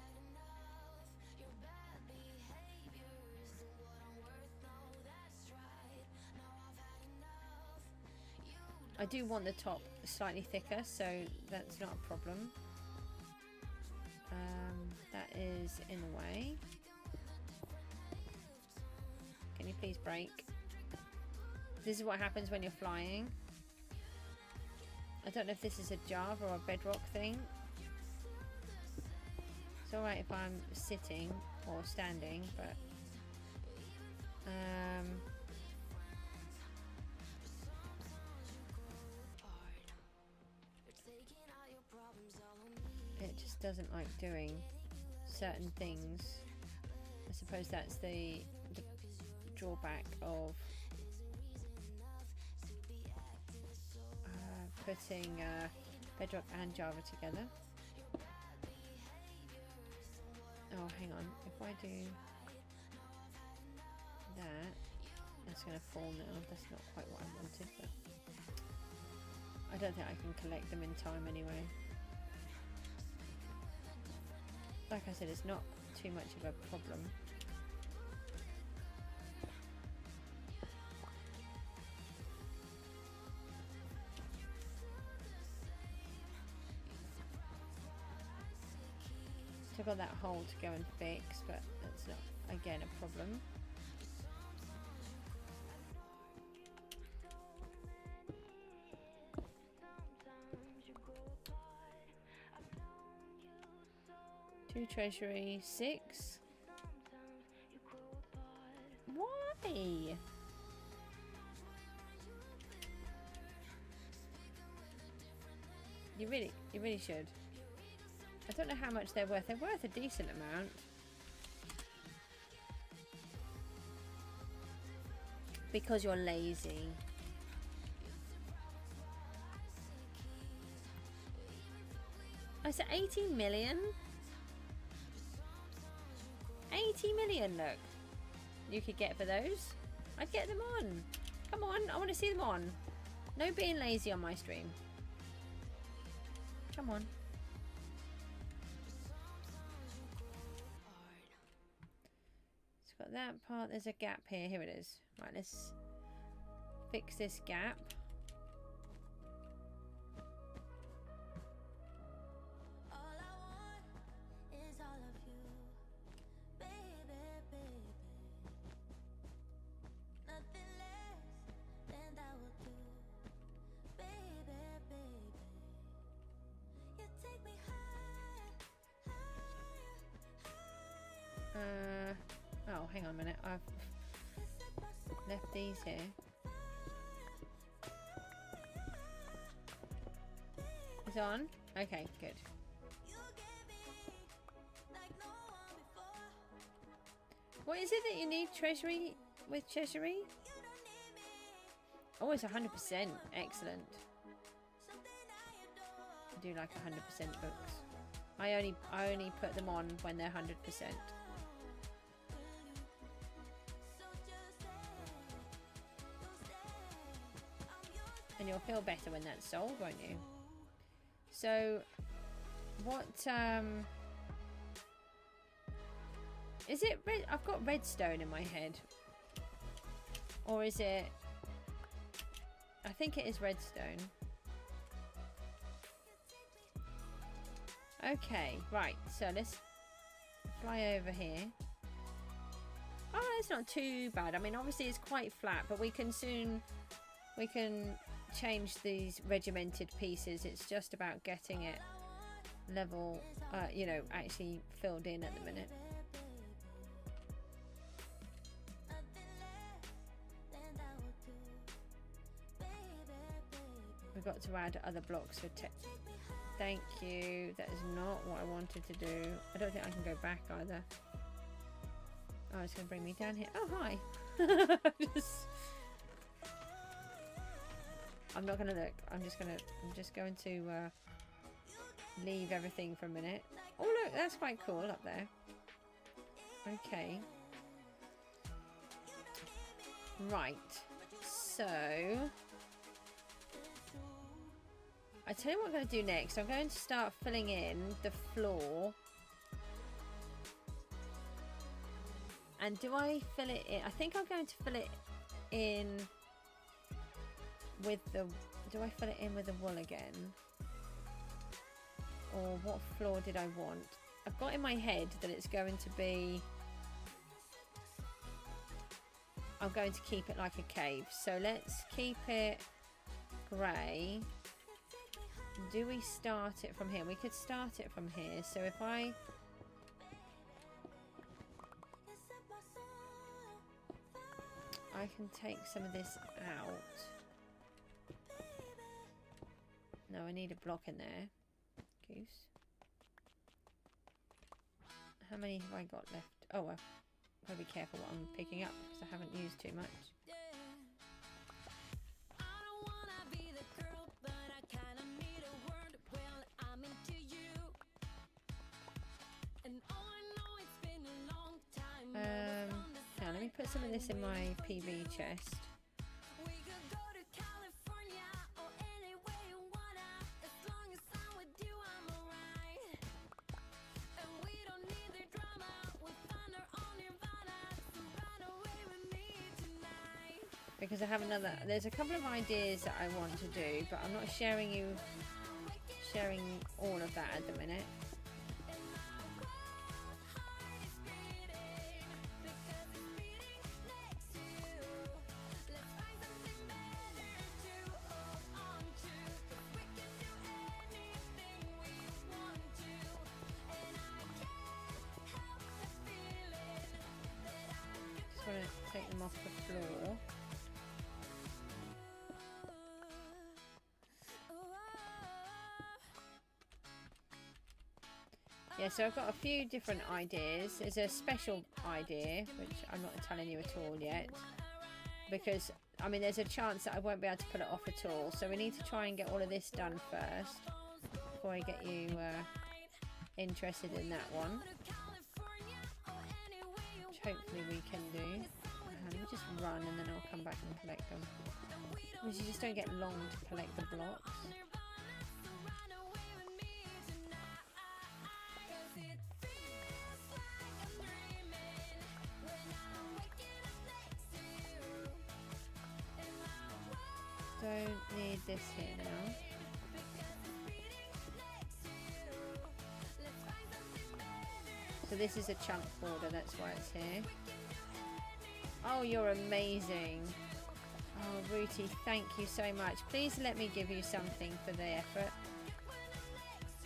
I do want the top slightly thicker, so that's not a problem. That is in the way. Can you please brake? This is what happens when you're flying. I don't know if this is a Java or a Bedrock thing. It's alright if I'm sitting or standing, but it just doesn't like doing certain things. I suppose that's the drawback of putting Bedrock and Java together. Oh, hang on. If I do that, that's going to fall now. That's not quite what I wanted, but I don't think I can collect them in time anyway. Like I said, it's not too much of a problem. I've got that hole to go and fix, but that's not, again, a problem. Two treasury, 6. Why? You really should. I don't know how much they're worth. They're worth a decent amount. Because you're lazy. Oh, so 80 million? 80 million, look. You could get for those. I'd get them on. Come on, I want to see them on. No being lazy on my stream. Come on. Got that part. There's a gap here. Here it is. Right, let's fix this gap. All I want is all of you, baby, baby. Nothing less than that will do, baby, baby. You take me higher, higher, higher. Oh, hang on a minute. I've left these here. It's on? Okay, good. What is it that you need treasury with treasury? Oh, it's 100%. Excellent. I do like 100% books. I only put them on when they're 100%. And you'll feel better when that's sold, won't you? So, what, is it red? I've got redstone in my head. Or is it, I think it is redstone. Okay, right, so let's fly over here. Oh, it's not too bad. I mean, obviously it's quite flat, but we can change these regimented pieces. It's just about getting it level, you know, actually filled in at the minute. We've got to add other blocks for thank you. That is not what I wanted to do. I don't think I can go back either. Oh, it's going to bring me down here. Oh, hi. I'm not going to look. I'm just going to leave everything for a minute. Oh, look, that's quite cool up there. Okay. Right. So, I tell you what I'm going to do next. I'm going to start filling in the floor. And do I fill it in? I think I'm going to fill it in with the do I fill it in with the wool again? Or what floor did I want? I've got in my head that it's going to be... I'm going to keep it like a cave. So let's keep it grey. Do we start it from here? We could start it from here. So if I... I can take some of this out. No, I need a block in there. Goose. How many have I got left? Oh, I've got to be careful what I'm picking up because I haven't used too much. Now let me put some of this in my PV chest. Because I have another, there's a couple of ideas that I want to do, but I'm not sharing all of that at the minute. Just want to take them off the floor. Yeah, so I've got a few different ideas. There's a special idea, which I'm not telling you at all yet. Because, I mean, there's a chance that I won't be able to pull it off at all. So we need to try and get all of this done first. Before I get you interested in that one. Which hopefully we can do. Let me just run and then I'll come back and collect them. Because you just don't get long to collect the blocks. Don't need this here now. So this is a chunk border, that's why it's here. Oh, you're amazing. Oh, Rooty, thank you so much. Please let me give you something for the effort.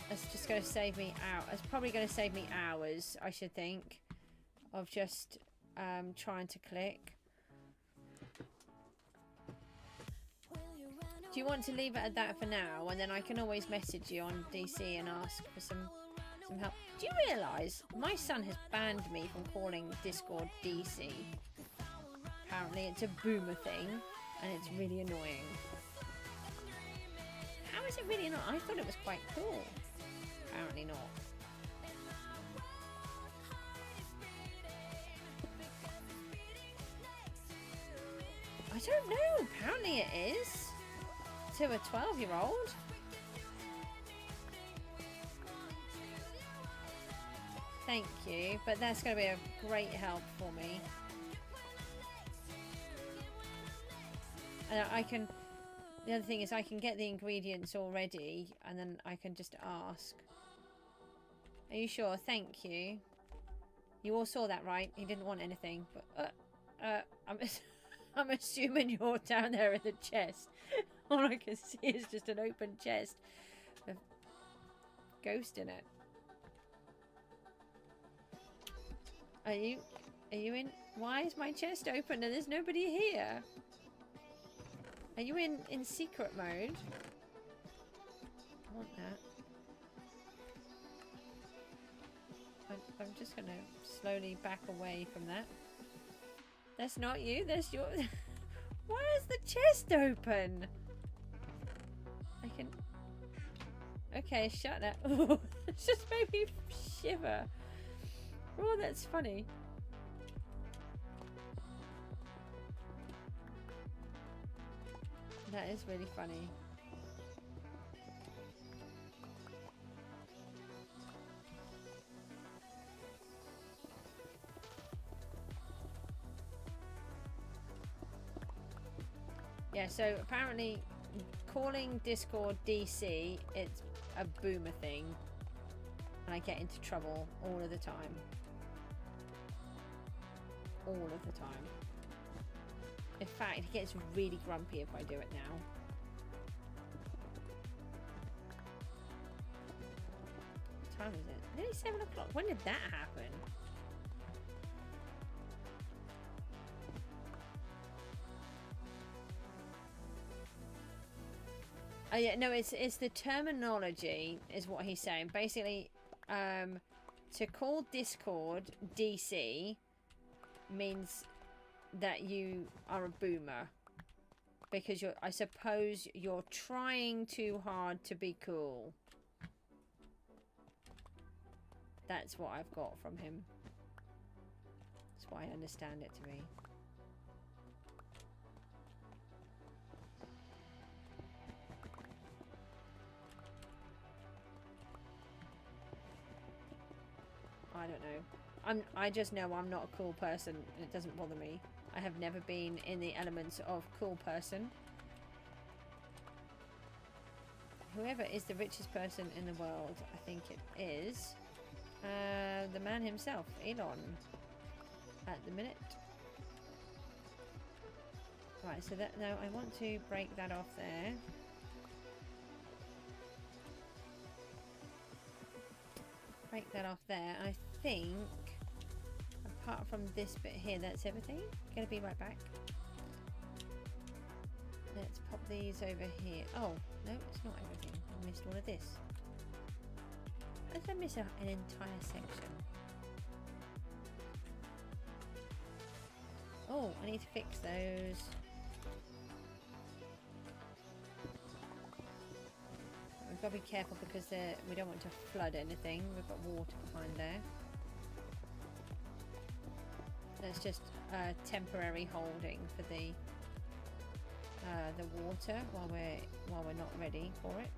That's just going to save me out. It's probably going to save me hours, I should think, of just trying to click. Do you want to leave it at that for now? And then I can always message you on DC and ask for some help. Do you realise my son has banned me from calling Discord DC? Apparently it's a boomer thing and it's really annoying. How is it really not? I thought it was quite cool. Apparently not. I don't know. Apparently it is. To a 12-year-old. Thank you, but that's going to be a great help for me. And I can, the other thing is I can get the ingredients already and then I can just ask. Are you sure? Thank you. You all saw that, right? He didn't want anything, but I'm assuming you're down there in the chest. All I can see is just an open chest with ghost in it. Are you in? Why is my chest open and there's nobody here? Are you in secret mode? I want that. I'm just gonna slowly back away from that. That's not you, that's your... Why is the chest open? I can... Okay, shut that. Oh, it just made me shiver. Oh, that's funny. That is really funny. Yeah, so apparently calling Discord DC, it's a boomer thing, and I get into trouble all of the time. All of the time. In fact, he gets really grumpy if I do it now. What time is it? Nearly 7 o'clock. When did that happen? Oh yeah, no, it's the terminology is what he's saying. Basically, to call Discord DC means that you are a boomer, because I suppose you're trying too hard to be cool. That's what I've got from him. That's what I understand it to be. I don't know. I just know I'm not a cool person. It doesn't bother me. I have never been in the elements of cool person. Whoever is the richest person in the world, I think it is the man himself, Elon, at the minute. Right, so that now I want to break that off there. Break that off there. I think, apart from this bit here, that's everything. Gonna be right back. Let's pop these over here. Oh, no, it's not everything. I missed all of this. How did I miss an entire section? Oh, I need to fix those. We've got to be careful because we don't want to flood anything. We've got water behind there. That's just temporary holding for the water while we're not ready for it.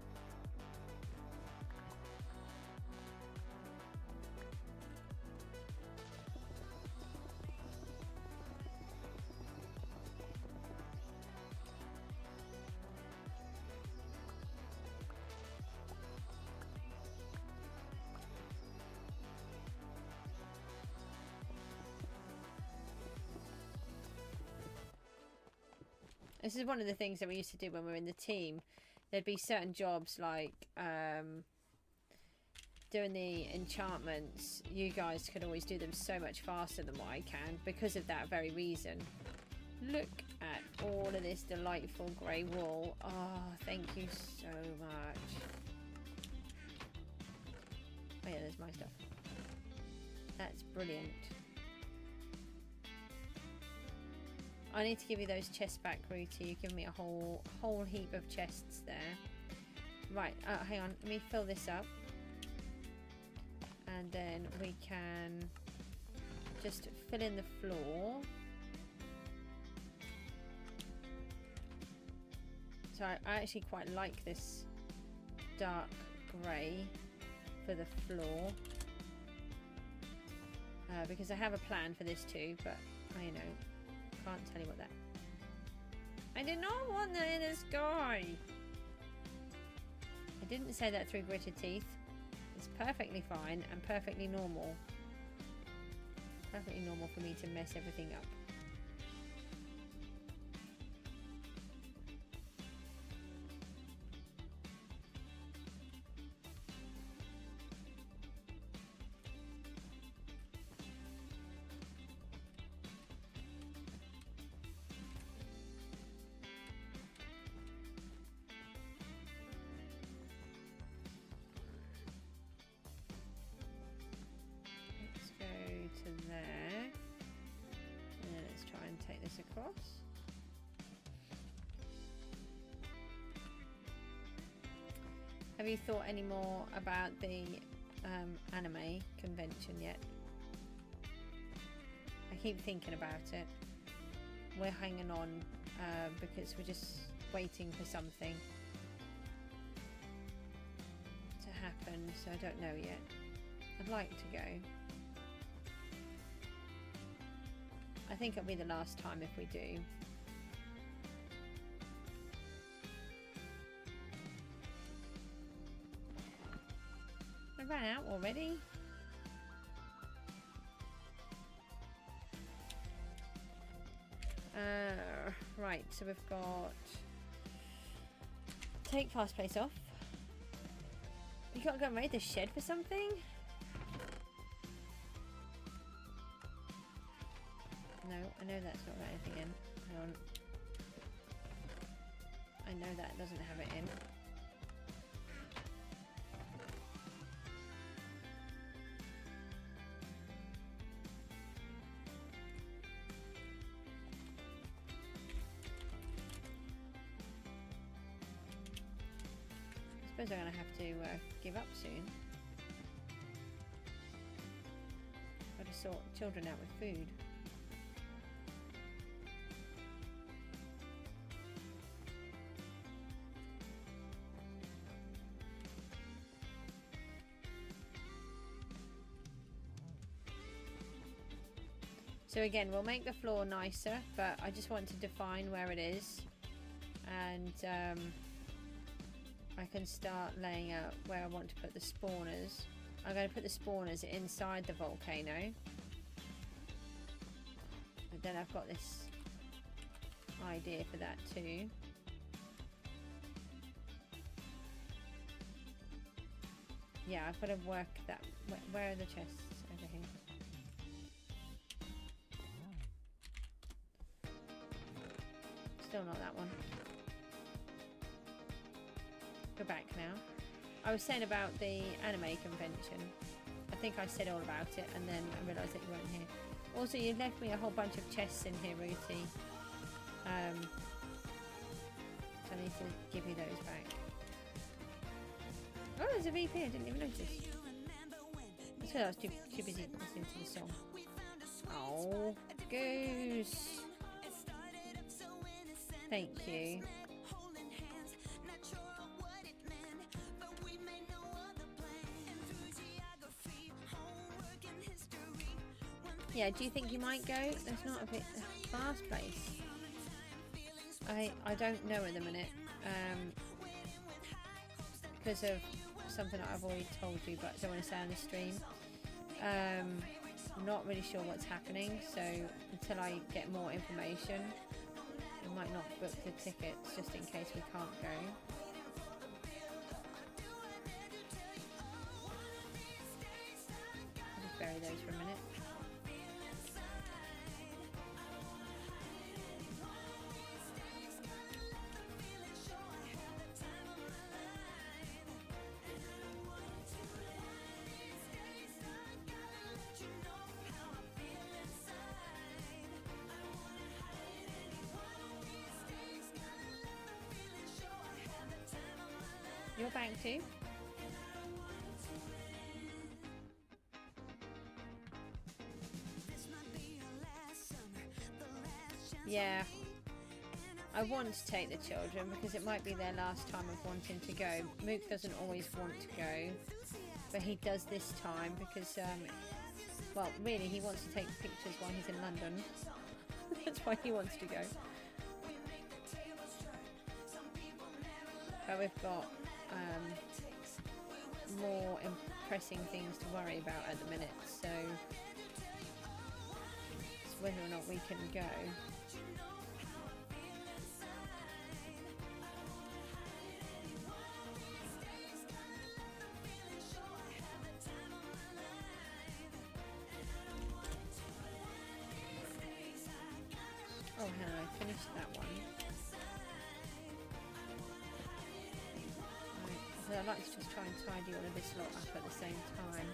This is one of the things that we used to do when we were in the team. There'd be certain jobs like doing the enchantments. You guys could always do them so much faster than what I can because of that very reason. Look at all of this delightful grey wool. Oh, thank you so much. Oh yeah, there's my stuff. That's brilliant. I need to give you those chests back, Rooty. You've given me a whole heap of chests there. Right, hang on. Let me fill this up. And then we can just fill in the floor. So I actually quite like this dark grey for the floor. Because I have a plan for this too, but I know. Can't tell you what that. I did not want that in the sky. I didn't say that through gritted teeth. It's perfectly fine and perfectly normal. Perfectly normal for me to mess everything up. Across. Have you thought any more about the anime convention yet? I keep thinking about it. We're hanging on because we're just waiting for something to happen, so I don't know yet. I'd like to go. I think it'll be the last time if we do. ran out already. Right, so we've got take fast place off. You gotta go and raid the shed for something? No, I know that's not got anything in. Hang on. I know that doesn't have it in. I suppose I'm going to have to give up soon. Got to sort children out with food. So again, we'll make the floor nicer, but I just want to define where it is, and I can start laying out where I want to put the spawners. I'm going to put the spawners inside the volcano, and then I've got this idea for that too. Yeah, I've got to work that. Where are the chests? Over here. Still not that one. Go back now. I was saying about the anime convention. I think I said all about it, and then I realised that you weren't here. Also, you left me a whole bunch of chests in here, Ruthie. So I need to give you those back. Oh, there's a VP. I didn't even notice. That's because I was too busy listening to the song. Oh, Goose. Thank you. Yeah, do you think you might go? There's not a bit fast place. I don't know at the minute. Because of something that I've already told you, but I don't want to say on the stream. I'm not really sure what's happening, so until I get more information, I might not book the tickets just in case we can't go. I'll just bury those for a minute. You're back too? Yeah. I want to take the children because it might be their last time of wanting to go. Mook doesn't always want to go, but he does this time because, well, really he wants to take pictures while he's in London. That's why he wants to go. But we've got more pressing things to worry about at the minute, so it's whether or not we can go. Oh no, I finished that one. So I'd like to just try and tidy all of this lot up at the same time.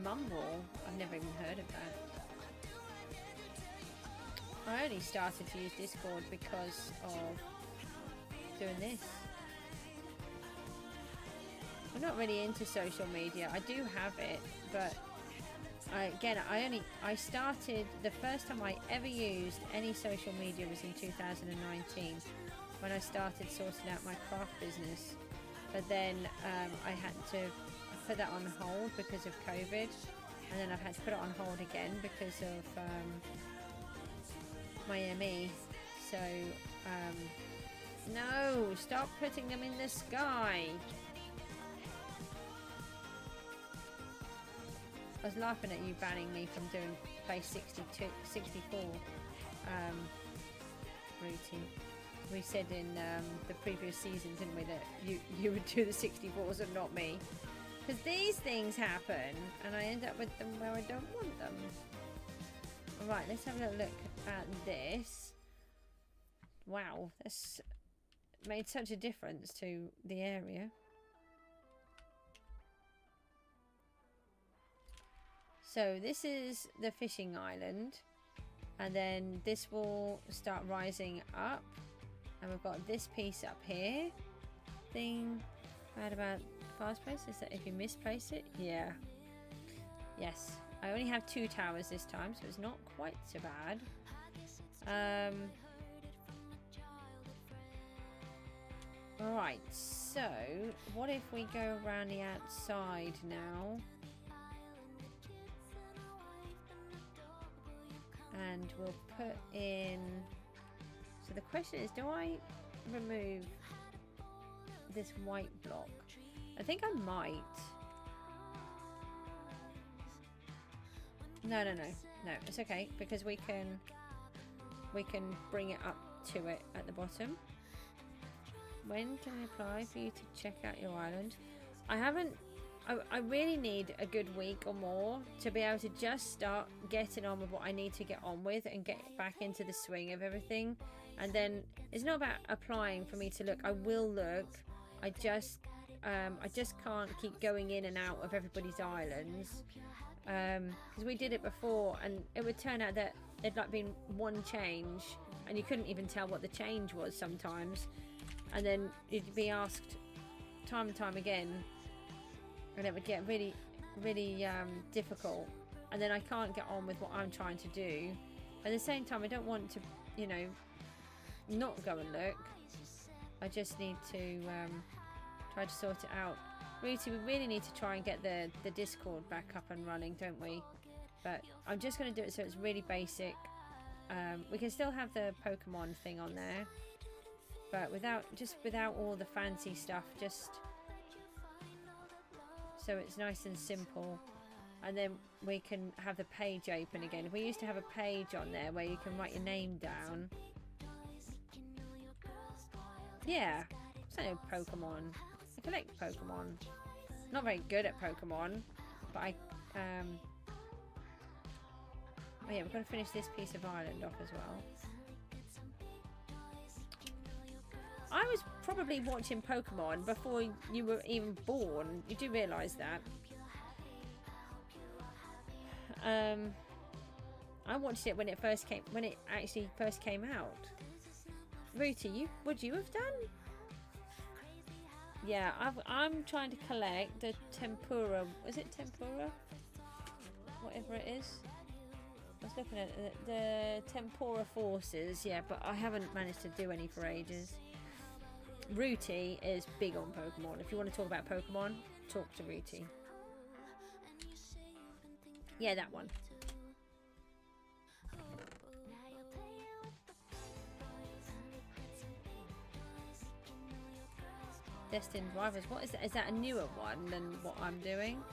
Mumble? I've never even heard of that. I only started to use Discord because of doing this. I'm not really into social media. I do have it, but I started, the first time I ever used any social media was in 2019 when I started sorting out my craft business. But then I had to put that on hold because of COVID, and then I've had to put it on hold again because of my ME. So no, stop putting them in the sky. I was laughing at you banning me from doing play 64 routine. We said in the previous season, didn't we, that you would do the 64s and not me. Because these things happen and I end up with them where I don't want them. Alright, let's have a little look at this. Wow, that's made such a difference to the area. So this is the fishing island, and then this will start rising up, and we've got this piece up here. Thing bad about fast place is that if you misplace it, yeah, yes, I only have 2 towers this time, so it's not quite so bad. Alright, so what if we go around the outside now? And we'll put in, so the question is, do I remove this white block? I think I might. No, it's okay, because we can bring it up to it at the bottom. When can I apply for you to check out your island? I really need a good week or more to be able to just start getting on with what I need to get on with and get back into the swing of everything. And then it's not about applying for me to look. I will look. I just can't keep going in and out of everybody's islands, because we did it before and it would turn out that there'd like been one change and you couldn't even tell what the change was sometimes, and then you'd be asked time and time again, and it would get really difficult, and then I can't get on with what I'm trying to do. At the same time, I don't want to, you know, not go and look. I just need to try to sort it out. We really need to try and get the Discord back up and running, don't we? But I'm just going to do it so it's really basic. We can still have the Pokemon thing on there, but without all the fancy stuff, just so it's nice and simple. And then we can have the page open again. We used to have a page on there where you can write your name down. Yeah, I know Pokemon. I collect Pokemon. Not very good at Pokemon, but I oh yeah, we've got to finish this piece of island off as well. I was probably watching Pokemon before you were even born. You do realise that? I watched it when it actually first came out. Rooty, would you have done? Yeah, I'm trying to collect the tempura. Is it tempura? Whatever it is. I was looking at the tempura forces. Yeah, but I haven't managed to do any for ages. Rooty is big on Pokemon. If you want to talk about Pokemon, talk to Rooty. Yeah, that one. Destined Rivals. What is that? Is that a newer one than what I'm doing?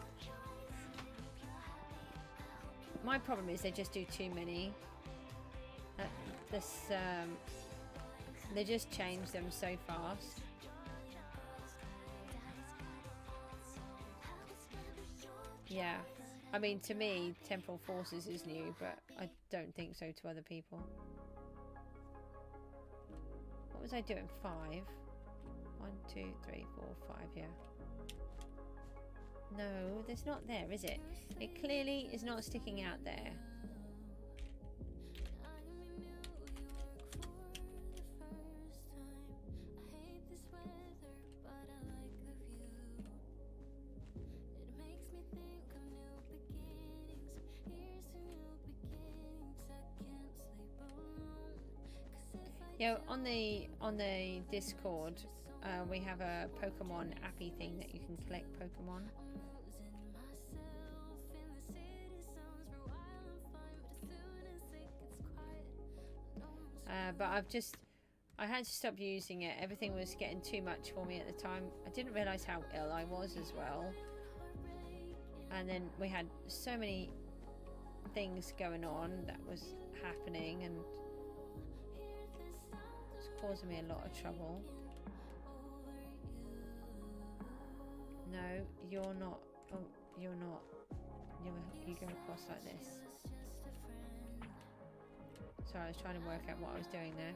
My problem is they just do too many. They just change them so fast. Yeah. I mean, to me, Temporal Forces is new, but I don't think so to other people. What was I doing? 5? 1, 2, 3, 4, 5, yeah. No, there's not there, is it? It clearly is not sticking out there. Yeah, on the Discord, we have a Pokemon appy thing that you can collect Pokemon. But I had to stop using it. Everything was getting too much for me at the time. I didn't realise how ill I was as well. And then we had so many things going on that was happening, and it's causing me a lot of trouble. No, you're not. Oh, you're not. You go across like this. Sorry, I was trying to work out what I was doing there.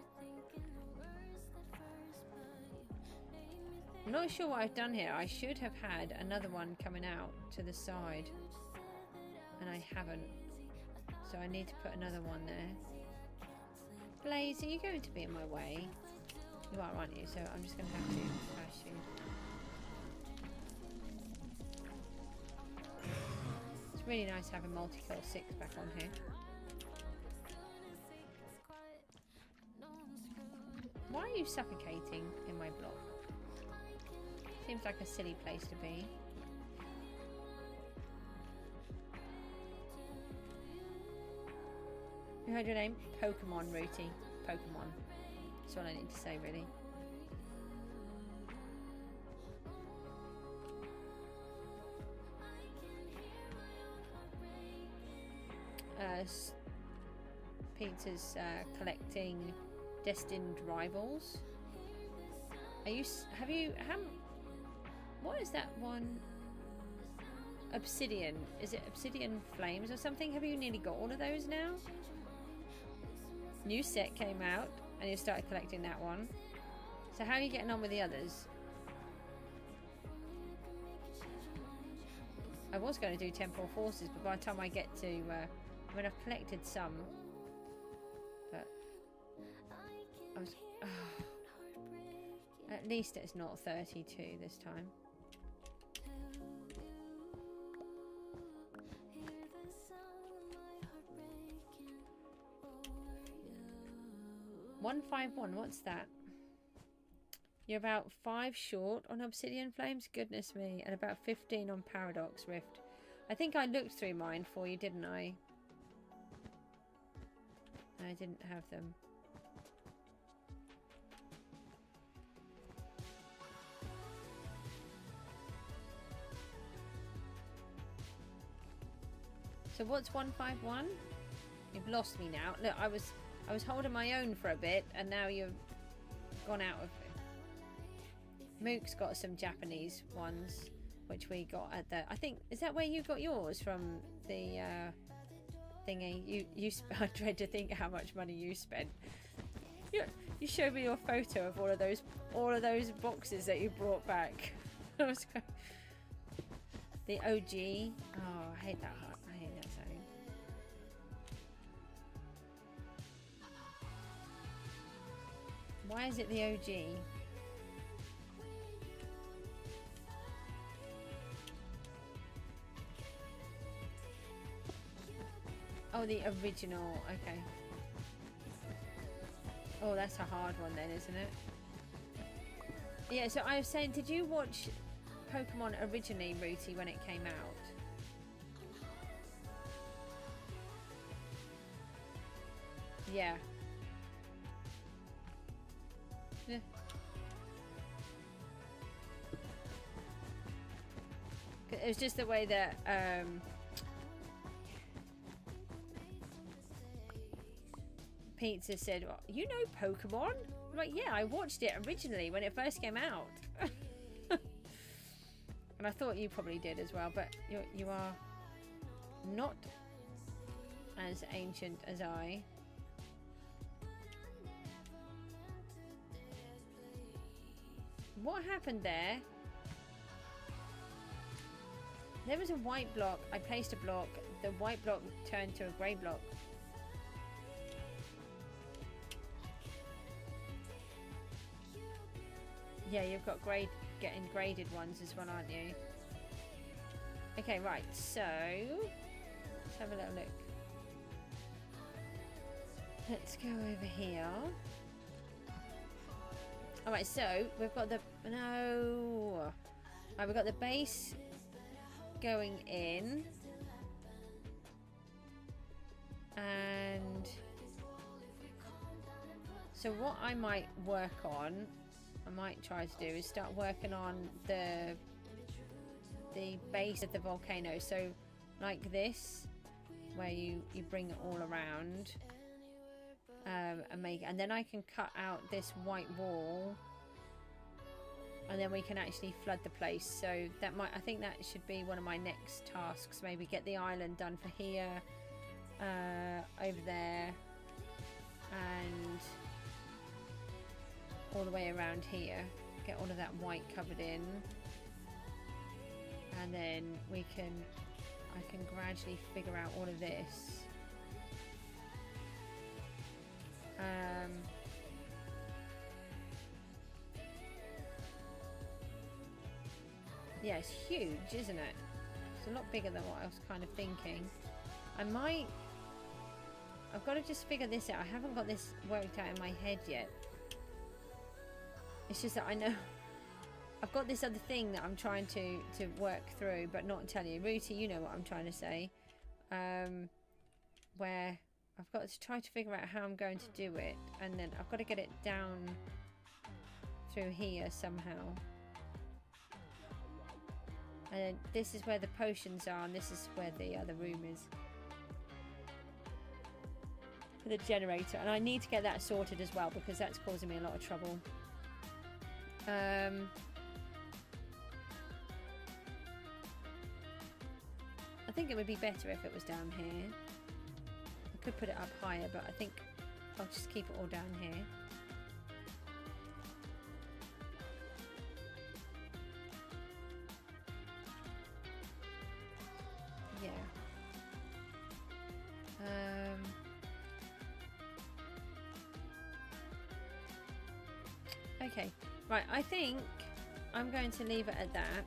I'm not sure what I've done here. I should have had another one coming out to the side, and I haven't. So I need to put another one there. Blaze, are you going to be in my way? You are, aren't you? So I'm just going to have to crash you. It's really nice having multi-kill 6 back on here. Why are you suffocating in my block? Seems like a silly place to be. You heard your name? Pokemon, Rooty. Pokemon. That's all I need to say, really. Peter's collecting destined rivals. What is that one? Obsidian. Is it Obsidian Flames or something? Have you nearly got all of those now? New set came out and you started collecting that one. So how are you getting on with the others? I was going to do Temporal Forces, but by the time I get to... I mean, I've collected some. But... I was... At least it's not 32 this time. $151, what's that? You're about 5 short on Obsidian Flames? Goodness me. And about 15 on Paradox Rift. I think I looked through mine for you, didn't I? I didn't have them. So what's 151? You've lost me now. Look, I was holding my own for a bit, and now you've gone out of it. Mook's got some Japanese ones, which we got at the... I think, is that where you got yours from? The thingy. I dread to think how much money you spent. You showed me your photo of all of those boxes that you brought back. The OG. Oh, I hate that. I hate that sound. Why is it the OG? Oh, the original. Okay. Oh, that's a hard one then, isn't it? Yeah, so I was saying, did you watch Pokemon originally, Rooty, when it came out? Yeah. Yeah. It was just the way that Pizza said, well, you know Pokemon? I'm like, yeah, I watched it originally when it first came out. And I thought you probably did as well, but you are not as ancient as I. What happened there? There was a white block. I placed a block. The white block turned to a grey block. Yeah, you've got getting graded ones as well, aren't you? Okay, right, so let's have a little look. Let's go over here. Alright, so we've got the... No! Alright, we've got the base going in. And... So what I might work on, I might try to do, is start working on the base of the volcano. So like this, where you bring it all around. And then I can cut out this white wall, and then we can actually flood the place. So that might, I think that should be one of my next tasks. Maybe get the island done for here, over there, and all the way around here. Get all of that white covered in, and then I can gradually figure out all of this. Yeah, it's huge, isn't it? It's a lot bigger than what I was kind of thinking. I've got to just figure this out. I haven't got this worked out in my head yet. It's just that I know I've got this other thing that I'm trying to work through, but not tell you. Rooty, you know what I'm trying to say. Where I've got to try to figure out how I'm going to do it, and then I've got to get it down through here somehow. And this is where the potions are, and this is where the other room is for the generator. And I need to get that sorted as well, because that's causing me a lot of trouble. I think it would be better if it was down here. I could put it up higher, but I think I'll just keep it all down here. Yeah. Okay. Right, I think I'm going to leave it at that.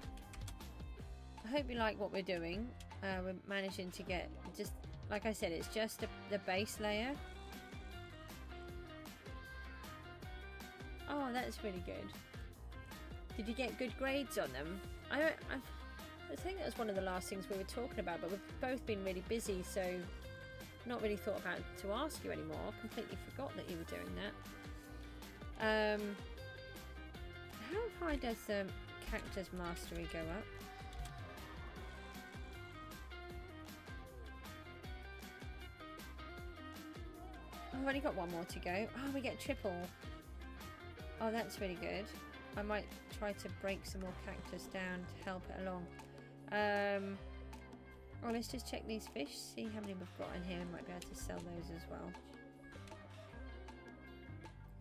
I hope you like what we're doing. We're managing to get, just like I said, it's just the base layer. Oh, that's really good. Did you get good grades on them? I think that was one of the last things we were talking about, but we've both been really busy, so not really thought about to ask you anymore. Completely forgot that you were doing that. How high does the cactus mastery go up? Oh, I've only got one more to go. Oh, we get triple. Oh, that's really good. I might try to break some more cactus down to help it along. Oh, let's just check these fish, see how many we've got in here. We might be able to sell those as well.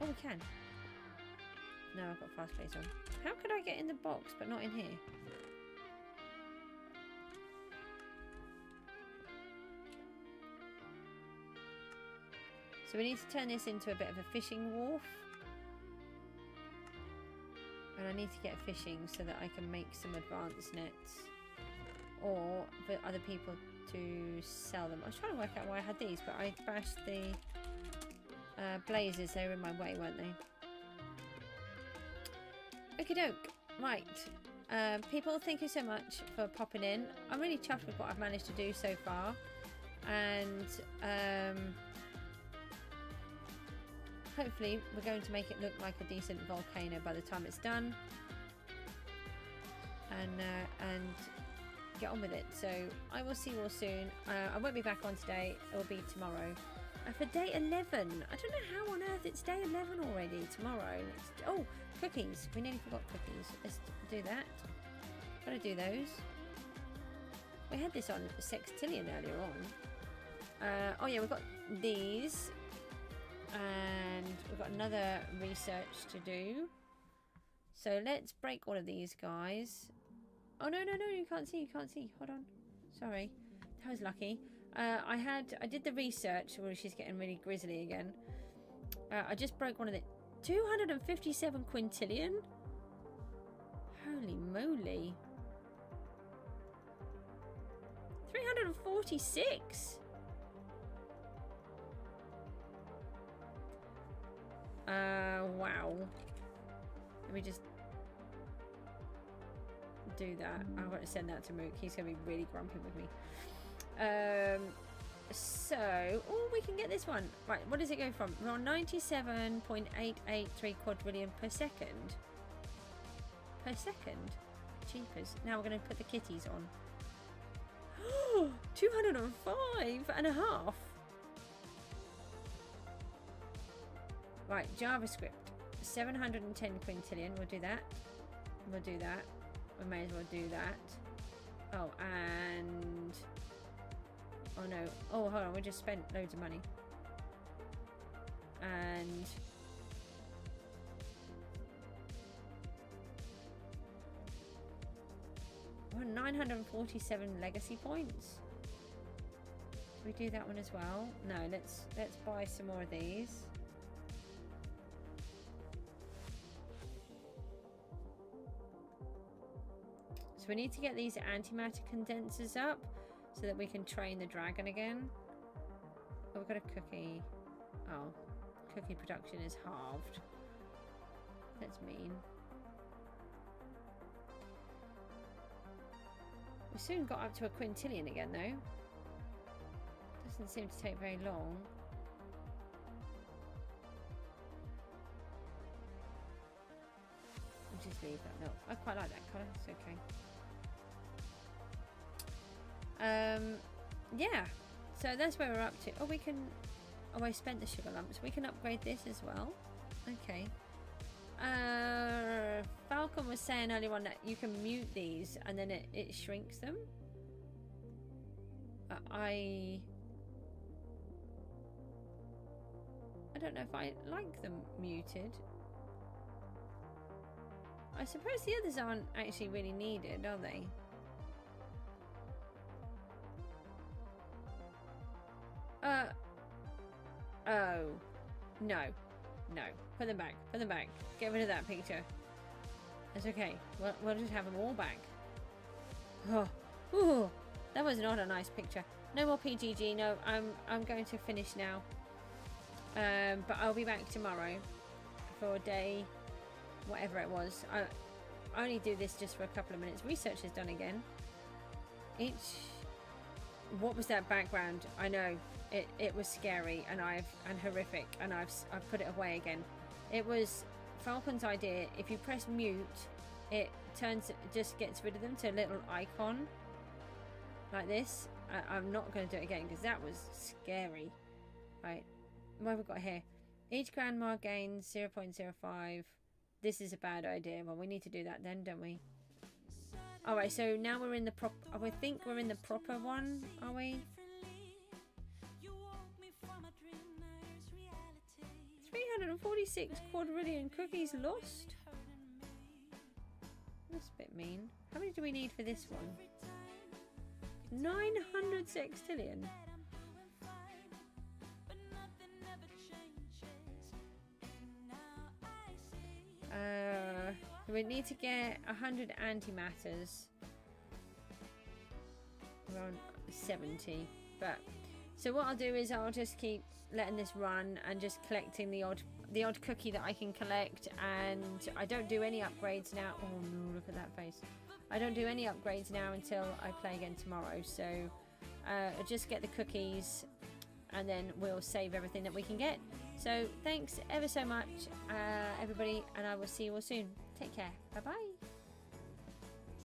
Oh, we can. No, I've got fast place on. How could I get in the box but not in here? So we need to turn this into a bit of a fishing wharf. And I need to get fishing so that I can make some advanced nets. Or for other people to sell them. I was trying to work out why I had these, but I bashed the blazes. They were in my way, weren't they? Okie doke. Right. People, thank you so much for popping in. I'm really chuffed with what I've managed to do so far. And hopefully we're going to make it look like a decent volcano by the time it's done. And get on with it. So I will see you all soon. I won't be back on today. It will be tomorrow. For day 11. I don't know how on earth it's day 11 already. Tomorrow. Oh, cookies. We nearly forgot cookies. Let's do that. Gotta do those. We had this on Sextillion earlier on. Oh yeah, we've got these. And we've got another research to do. So let's break all of these guys. Oh no, you can't see, hold on, sorry, that was lucky. I did the research. Oh, she's getting really grizzly again. I just broke one of the 257 quintillion. Holy moly. 346. Wow. Let me just do that. I'm going to send that to Mook. He's going to be really grumpy with me. So, oh, we can get this one. Right, what does it go from? We're on 97.883 quadrillion per second. Per second? Jeepers. Now we're going to put the kitties on. 205.5. Right, JavaScript. 710 quintillion. We'll do that. We'll do that. We may as well do that. Oh, and... oh no. Oh, hold on. We just spent loads of money. And... we're on 947 legacy points. Do we do that one as well? No, let's buy some more of these. So we need to get these antimatter condensers up so that we can train the dragon again. Oh, we've got a cookie. Oh, cookie production is halved. That's mean. We soon got up to a quintillion again though. Doesn't seem to take very long. I'll just leave that milk. I quite like that colour, it's okay. Yeah, so that's where we're up to. Oh, we can... oh, I spent the sugar lumps. We can upgrade this as well. Okay. Falcon was saying earlier on that you can mute these and then it shrinks them. I don't know if I like them muted. I suppose the others aren't actually really needed, are they? Oh. No. No. Put them back. Put them back. Get rid of that picture. It's okay. We'll just have them all back. Oh. Ooh. That was not a nice picture. No more PGG. No, I'm going to finish now. But I'll be back tomorrow for day whatever it was. I only do this just for a couple of minutes. Research is done again. What was that background? I know it was scary and horrific, and I've put it away again. It was Falcon's idea. If you press mute, it just gets rid of them to a little icon like this. I'm not going to do it again because that was scary. Right, what have we got here? Each grandma gains 0.05. This is a bad idea. Well, we need to do that then, don't we? Alright, so now we're in the proper... I think we're in the proper one, are we? 346 quadrillion cookies lost? That's a bit mean. How many do we need for this one? 900 sextillion. We need to get 100 antimatters. We're on 70, but so what I'll do is I'll just keep letting this run and just collecting the odd cookie that I can collect, and I don't do any upgrades now. Oh no, look at that face. I don't do any upgrades now until I play again tomorrow, so I'll just get the cookies and then we'll save everything that we can get. So thanks ever so much everybody, and I will see you all soon. Take care. Bye bye.